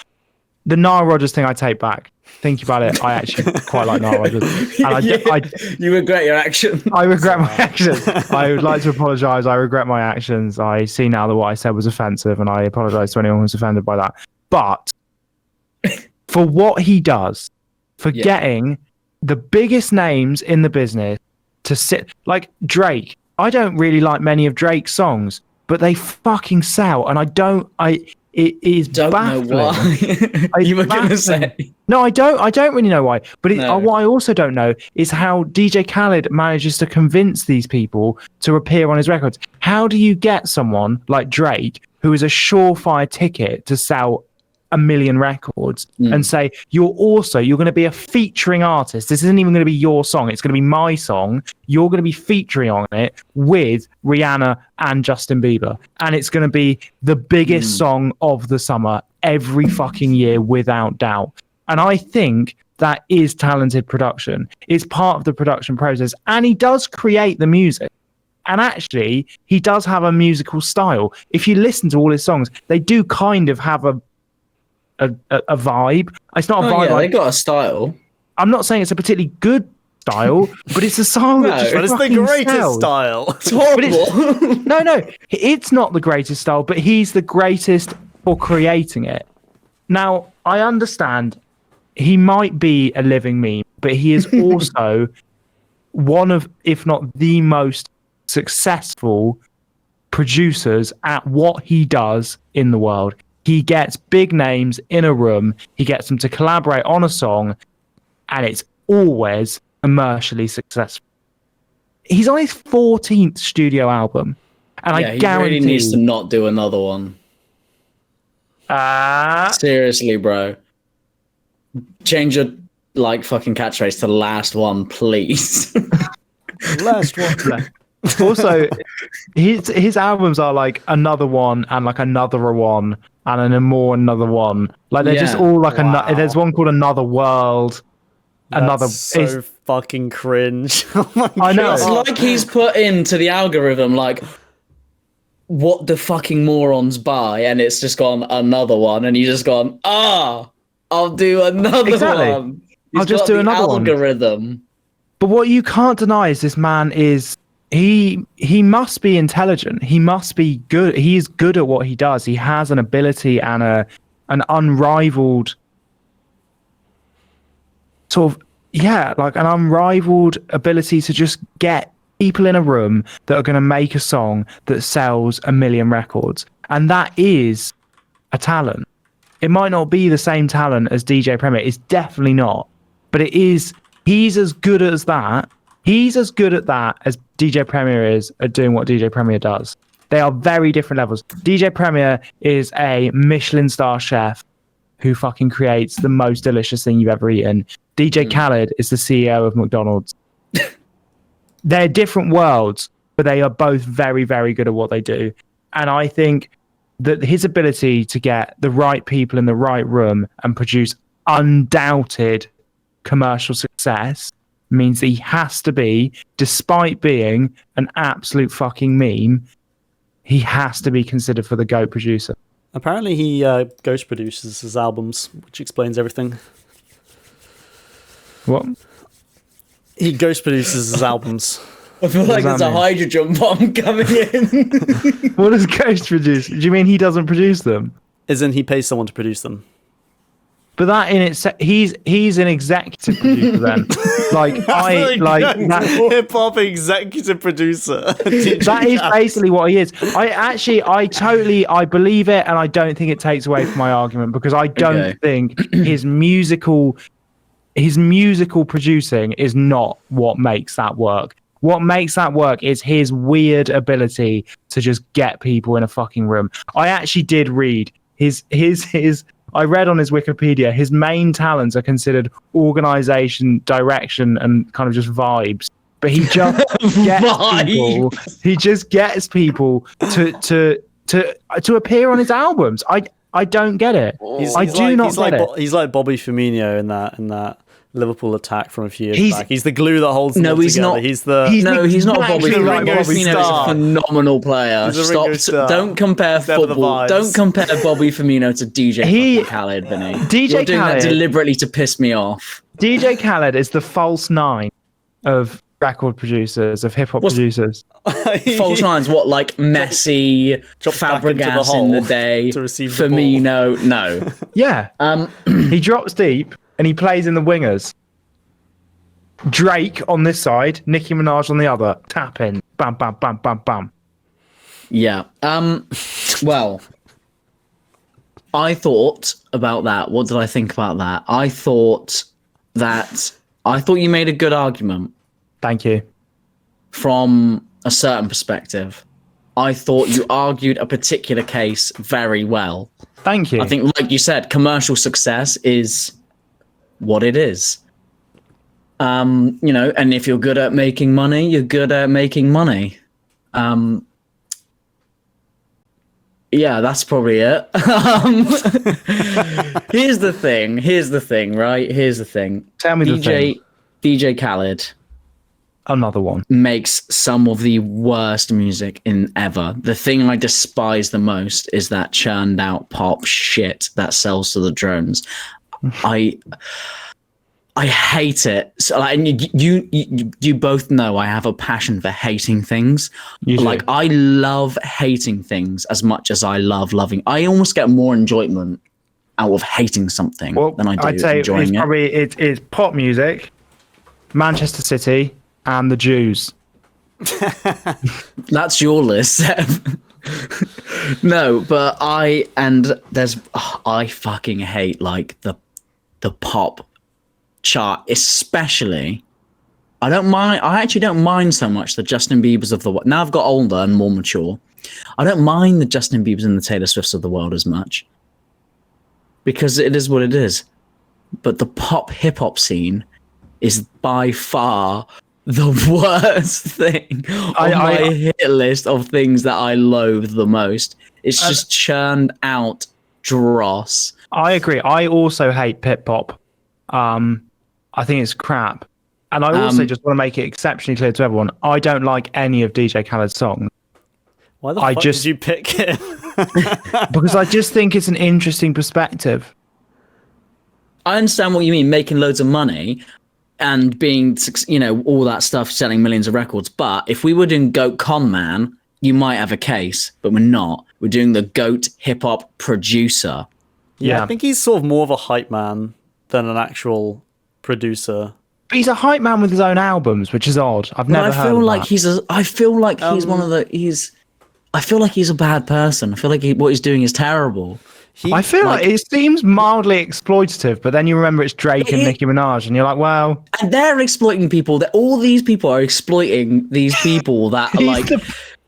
The Nile Rodgers thing I take back. Thinking about it, I actually quite like Nile Rodgers. And you regret your action. I regret my actions. I would like to apologise. I regret my actions. I see now that what I said was offensive and I apologise to anyone who's offended by that. But for what he does, for getting the biggest names in the business to sit, like Drake. I don't really like many of Drake's songs, but they fucking sell, and it is baffling. Know why. You were going to say. No, I don't really know why. But what I also don't know is how DJ Khaled manages to convince these people to appear on his records. How do you get someone like Drake, who is a surefire ticket to sell 1 million records, and say you're going to be a featuring artist? This isn't even going to be your song, it's going to be my song. You're going to be featuring on it with Rihanna and Justin Bieber, and it's going to be the biggest song of the summer every fucking year without doubt. And I think that is talented production. It's part of the production process, and he does create the music. And actually, he does have a musical style. If you listen to all his songs, they do kind of have a vibe. It's not a vibe. Yeah, they got a style. I'm not saying it's a particularly good style, but it's a style that just it's the greatest sells. style. It's horrible. No, it's not the greatest style, but he's the greatest for creating it. Now, I understand he might be a living meme, but he is also one of, if not the most successful producers at what he does in the world. He gets big names in a room, he gets them to collaborate on a song, and it's always commercially successful. He's on his 14th studio album, and I guarantee he really needs to not do another one. Seriously, bro. Change your fucking catchphrase to last one, please. Last one. Also, his albums are like another one and like another one and another one. Like they're just all like there's one called Another World. That's so fucking cringe. Oh my God. I know. It's like he's put into the algorithm like, what the fucking morons buy, and it's just gone another one, and he's just gone, I'll do another one. I'll just do another algorithm. One. But what you can't deny is this man is he must be intelligent. He must be good. He is good at what he does. He has an ability and an unrivaled sort of an unrivaled ability to just get people in a room that are going to make a song that sells 1 million records. And that is a talent. It might not be the same talent as DJ Premier. It's definitely not. But it is. He's as good as that. He's as good at that as DJ Premier is at doing what DJ Premier does. They are very different levels. DJ Premier is a Michelin star chef who fucking creates the most delicious thing you've ever eaten. DJ Khaled is the CEO of McDonald's. They're different worlds, but they are both very, very good at what they do. And I think that his ability to get the right people in the right room and produce undoubted commercial success means that he has to be, despite being an absolute fucking meme, he has to be considered for the GOAT producer. Apparently he ghost produces his albums, which explains everything. What? He ghost produces his albums. I feel like there's a hydrogen bomb coming in. What does ghost produce? Do you mean he doesn't produce them? Isn't he pays someone to produce them? But that in itself, he's an executive producer then. Hip hop executive producer. That is basically what he is. I believe it, and I don't think it takes away from my argument because I don't think his musical producing is not what makes that work. What makes that work is his weird ability to just get people in a fucking room. I actually did read I read on his Wikipedia, his main talents are considered organization, direction, and kind of just vibes. But he just gets people to appear on his albums. I don't get it. I do not get it. He's like Bobby Firmino in that Liverpool attack from a few years back. He's the glue that holds them together. Not. He's not Bobby Firmino. Bobby Firmino is a phenomenal player. Stop! Don't compare football. Don't compare Bobby Firmino to DJ Khaled, Vinny. You're doing that deliberately to piss me off. DJ Khaled is the false nine of record producers, of hip hop producers. False nines, what, like Messi, Fabregas in the day, Firmino? No. Yeah. He drops deep and he plays in the wingers. Drake on this side, Nicki Minaj on the other. Tap in. Bam, bam, bam, bam, bam. Yeah. Well, I thought about that. What did I think about that? I thought you made a good argument. Thank you. From a certain perspective. I thought you argued a particular case very well. Thank you. I think, like you said, commercial success is what it is. And if you're good at making money, you're good at making money. Yeah, that's probably it. Here's the thing, right? Here's the thing. Tell me the thing. DJ Khaled. Another one. Makes some of the worst music in ever. The thing I despise the most is that churned out pop shit that sells to the drones. I hate it. So, and you both know I have a passion for hating things. Like I love hating things as much as I love loving. I almost get more enjoyment out of hating something than I do I'd say enjoying it's pop music, Manchester City, and the Jews. That's your list, Seb. No, but I fucking hate like the pop chart, especially. I actually don't mind so much the Justin Biebers of the world. Now I've got older and more mature. I don't mind the Justin Biebers and the Taylor Swifts of the world as much. Because it is what it is. But the pop hip hop scene is by far the worst thing on my hit list of things that I loathe the most. It's just churned out dross. I agree. I also hate hip hop. I think it's crap. And I also just want to make it exceptionally clear to everyone, I don't like any of DJ Khaled's songs. Why the fuck did you pick him? Because I just think it's an interesting perspective. I understand what you mean, making loads of money and being, all that stuff, selling millions of records. But if we were doing GOAT Con Man, you might have a case, but we're not. We're doing the GOAT hip hop producer. Yeah, I think he's sort of more of a hype man than an actual producer. He's a hype man with his own albums, which is odd. I feel like he's a bad person. I feel like what he's doing is terrible. I feel like it seems mildly exploitative, but then you remember it's Drake and Nicki Minaj, and you're like, well. And they're exploiting people. All these people are exploiting these people that are like.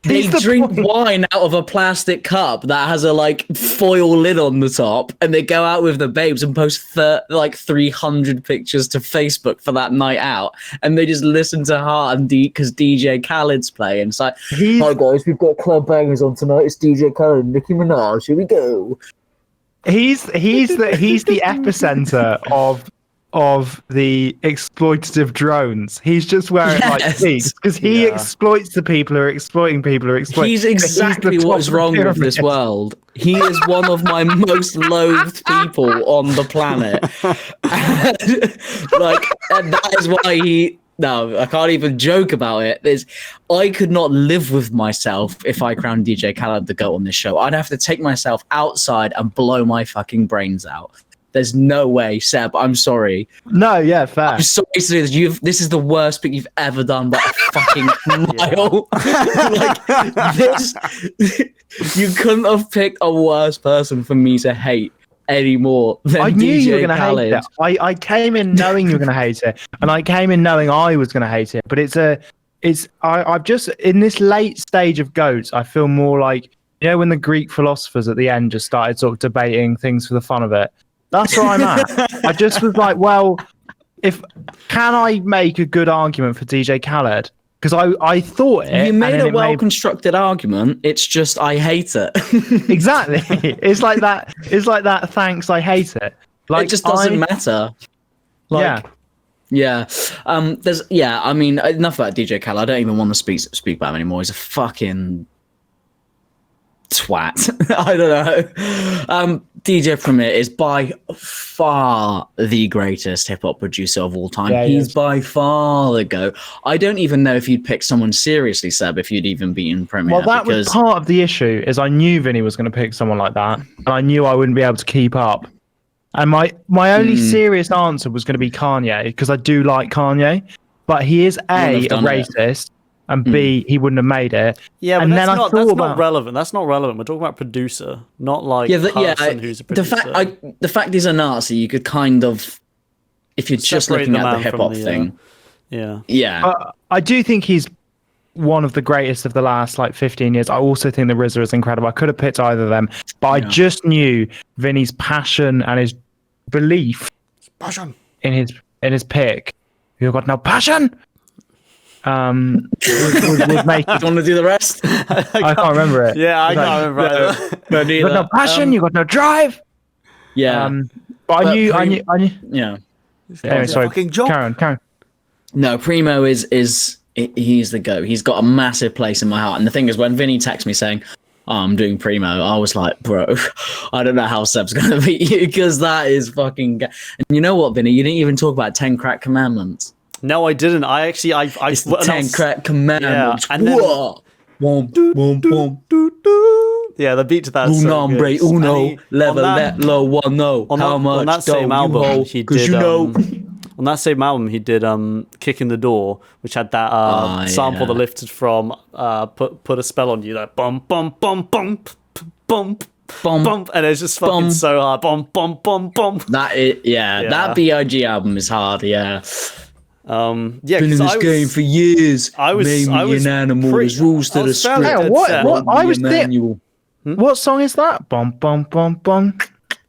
They drink wine out of a plastic cup that has a foil lid on the top, and they go out with the babes and post 300 pictures to Facebook for that night out, and they just listen to Heart and because DJ Khaled's playing. It's like, hi guys, we've got club bangers on tonight. It's DJ Khaled and Nicki Minaj. Here we go. He's the epicenter of the exploitative drones. He's just wearing seats because he exploits the people who are exploiting people who are exploiting. He's exactly what's wrong with this world. He is one of my most loathed people on the planet. And that is why no, I can't even joke about it. I could not live with myself if I crowned DJ Khaled the GOAT on this show. I'd have to take myself outside and blow my fucking brains out. There's no way, Seb. I'm sorry. No, yeah, fair. I'm sorry to say this. This is the worst pick you've ever done by a fucking mile. You couldn't have picked a worse person for me to hate any more than I knew DJ you were going to Khaled. hate it. I came in knowing you were going to hate it, and I came in knowing I was going to hate it. But I've just in this late stage of GOATs, I feel more like when the Greek philosophers at the end just started sort of debating things for the fun of it. That's where I'm at. I just was like, well, can I make a good argument for DJ Khaled? Because I thought it. You made a well-constructed argument. It's just I hate it. Exactly. It's like that. It's like that. Thanks, I hate it. It just doesn't matter. Yeah. I mean, enough about DJ Khaled. I don't even want to speak about him anymore. He's a fucking twat. I don't know. DJ Premier is by far the greatest hip-hop producer of all time. He's by far the GOAT. I don't even know if you'd pick someone seriously, Seb, if you'd even beaten Premier. Well, that was part of the issue, is I knew Vinny was going to pick someone like that, and I knew I wouldn't be able to keep up. And my only serious answer was going to be Kanye, because I do like Kanye, but he is a racist, and B, he wouldn't have made it. Yeah, but that's not relevant. That's not relevant. We're talking about producer, not like person who's a producer. The fact he's a Nazi, you could kind of, if you're just looking at the hip hop thing. Yeah. I do think he's one of the greatest of the last 15 years. I also think the RZA is incredible. I could have picked either of them, but I just knew Vinny's passion and his belief in his pick. You've got no passion. Would make it. Do you want to do the rest? I can't remember it. Yeah, I can't remember. No, you got no passion. You got no drive. Yeah, but I knew. Yeah. Anyway, sorry. Karen. No, Primo is he's the GOAT. He's got a massive place in my heart. And the thing is, when Vinny texted me saying, I'm doing Primo, I was like, bro, I don't know how Seb's going to beat you, because that is fucking... And you know what, Vinny? You didn't even talk about 10 crack commandments. No, I didn't. It's the 10 crack commandments. Yeah, and then, yeah, the beat to that is so good. Uno, level, let low, one, no. How much on that same album, he did... on that same album, he did "Kick in the Door," which had that sample that lifted from "Put a Spell on You," that bum bum bum bum bum bum, and it's just fucking so hard. Bum bum bum bum. That Big album is hard. Yeah. Been in this game for years. I was an animal. There's rules to the script. Hey, what? I was manual. What song is that? Bum bum bum bum.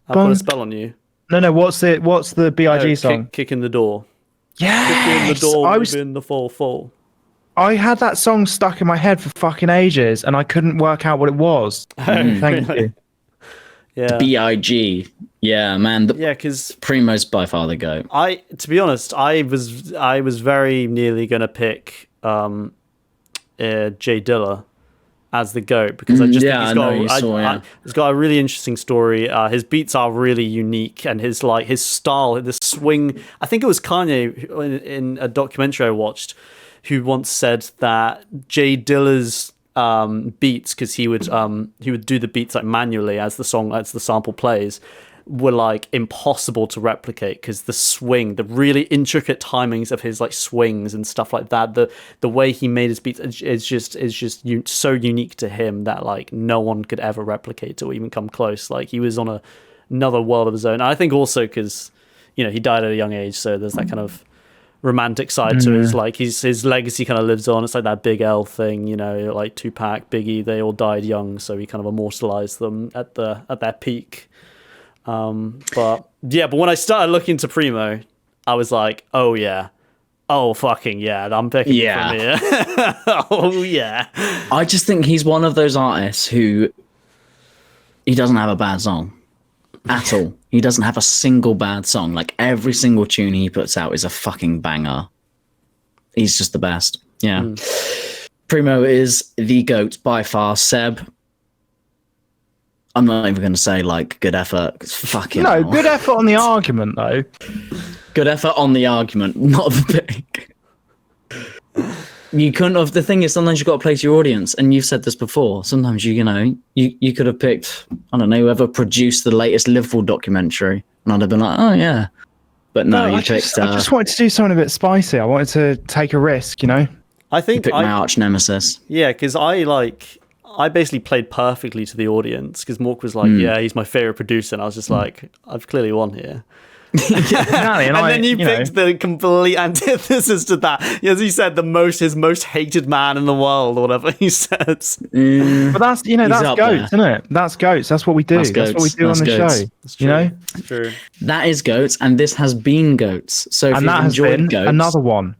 I Put a Spell on You. No. What's the Big song? Kick in the Door. Yeah. Kick in the door. In the fall. I had that song stuck in my head for fucking ages, and I couldn't work out what it was. Thank you. Yeah. Big. Yeah, man. Because Primo's by far the GOAT. To be honest, I was very nearly gonna pick Jay Dilla as the GOAT because I just think he's got a really interesting story. His beats are really unique, and his style, the swing. I think it was Kanye in a documentary I watched, who once said that Jay Dilla's beats, because he would do the beats like manually as the sample plays, were like impossible to replicate because the swing, the really intricate timings of his like swings and stuff like that, the way he made his beats is just so unique to him that like no one could ever replicate or even come close. Like he was on another world of his own. And I think also because he died at a young age, so there's that kind of romantic side to his like his legacy kind of lives on. It's like that Big L thing, like Tupac, Biggie, they all died young, so he kind of immortalized them at their peak. But when I started looking into Primo, I was like, oh yeah, oh fucking yeah, I'm picking it from here. Oh yeah. I just think he's one of those artists who he doesn't have a bad song at all. He doesn't have a single bad song. Like every single tune he puts out is a fucking banger. He's just the best. Yeah. Primo is the GOAT by far. Seb, I'm not even going to say like good effort. It's fucking no, hell. Good effort on the argument though. Good effort on the argument, not the pick. You couldn't have. The thing is, sometimes you've got to play to your audience, and you've said this before. Sometimes you could have picked, I don't know, whoever produced the latest Liverpool documentary, and I'd have been like, oh yeah. But no, you picked. I just wanted to do something a bit spicy. I wanted to take a risk, I think you picked my arch nemesis. Yeah, because I basically played perfectly to the audience because Mork was like, yeah, he's my favorite producer, and I was just like, I've clearly won here. Exactly, and then you picked the complete antithesis to that. As he said, his most hated man in the world, or whatever he says. But that's that's goats, isn't it? That's goats. That's what we do. That's what we do on the show. It's true. That is goats, and this has been goats. So if you've enjoyed goats, another one.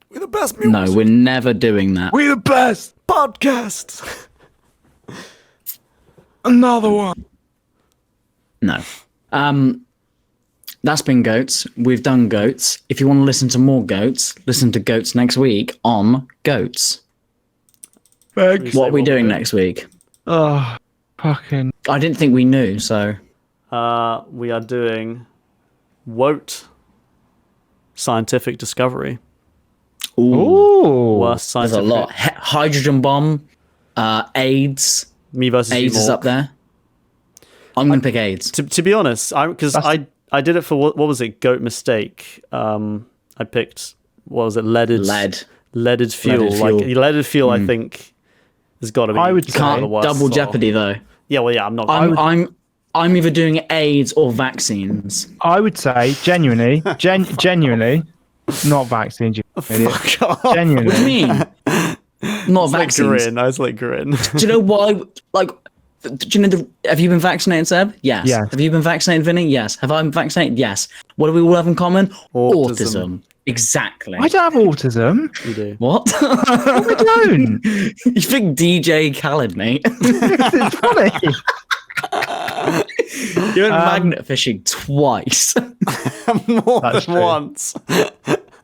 We're the best music. No, we're never doing that. We're the best podcast. Another one. No. That's been goats. We've done goats. If you want to listen to more goats, listen to goats next week on goats. What are we doing next week? Oh, fucking. I didn't think we knew, so. We are doing WOT scientific discovery. Ooh. Worst scientific. There's a lot. Hydrogen bomb, AIDS. Me versus AIDS is up there. I'm going to pick AIDS. To be honest, because I did it for what was it? Goat mistake. I picked leaded fuel. Like leaded fuel, I think has got to be. I would can't double jeopardy though. Yeah, well, yeah, I'm not. I'm either doing AIDS or vaccines. I would say genuinely, not vaccines. Fuck off. Genuinely. What do you mean? Not vaccines. I was like grin. Do you know why? Like. Do you know have you been vaccinated, Seb? Yes. Have you been vaccinated, Vinny? Yes. Have I been vaccinated? Yes. What do we all have in common? Autism. Exactly. I don't have autism. You do. What? I don't. You think DJ Khaled, mate? It's funny. You went magnet fishing twice. More than once.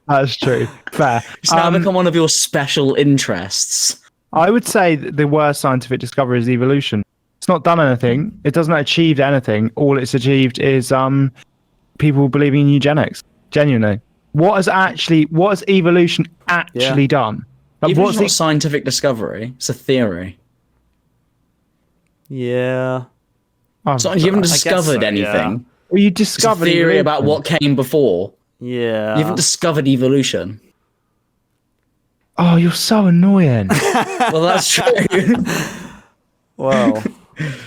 That's true. Fair. It's now become one of your special interests. I would say that the worst scientific discovery is evolution. It's not done anything. It doesn't achieve anything. All it's achieved is people believing in eugenics. Genuinely, what has evolution actually done? Like, Evolution's not scientific discovery. It's a theory. Yeah. So you haven't discovered anything. Yeah. Well, you discovered it's a theory about what came before. Yeah. You haven't discovered evolution. Oh, you're so annoying. Well, that's true. Well,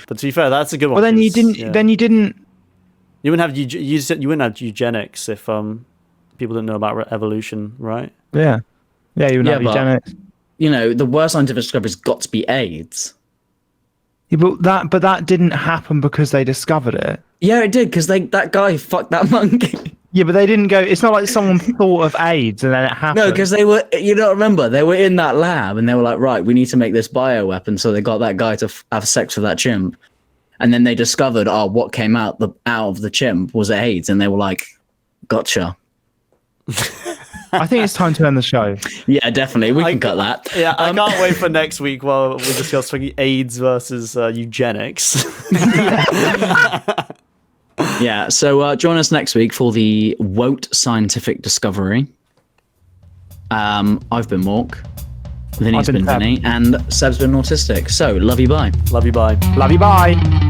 but to be fair, that's a good one. Well, then you 'cause, didn't. yeah. Then you didn't. You wouldn't have you said you wouldn't have eugenics if people didn't know about evolution, right? Yeah. Yeah, you would Yeah, have but- eugenics. You know, the worst scientific discovery's got to be AIDS. Yeah, but that didn't happen because they discovered it. Yeah, it did, because that guy fucked that monkey. Yeah, but they didn't go. It's not like someone thought of AIDS and then it happened. No, because they were, you don't remember, they were in that lab and they were like, right, we need to make this bioweapon. So they got that guy to have sex with that chimp. And then they discovered, what came out of the chimp was AIDS. And they were like, gotcha. I think it's time to end the show. Yeah, definitely. We can cut that. Yeah, I can't wait for next week while we discuss AIDS versus eugenics. Yeah, so join us next week for the Wote scientific discovery. I've been Mork. Vinny's I've been been Seb. Vinny. And Seb's been autistic. So, love you, bye. Love you, bye. Love you. Bye.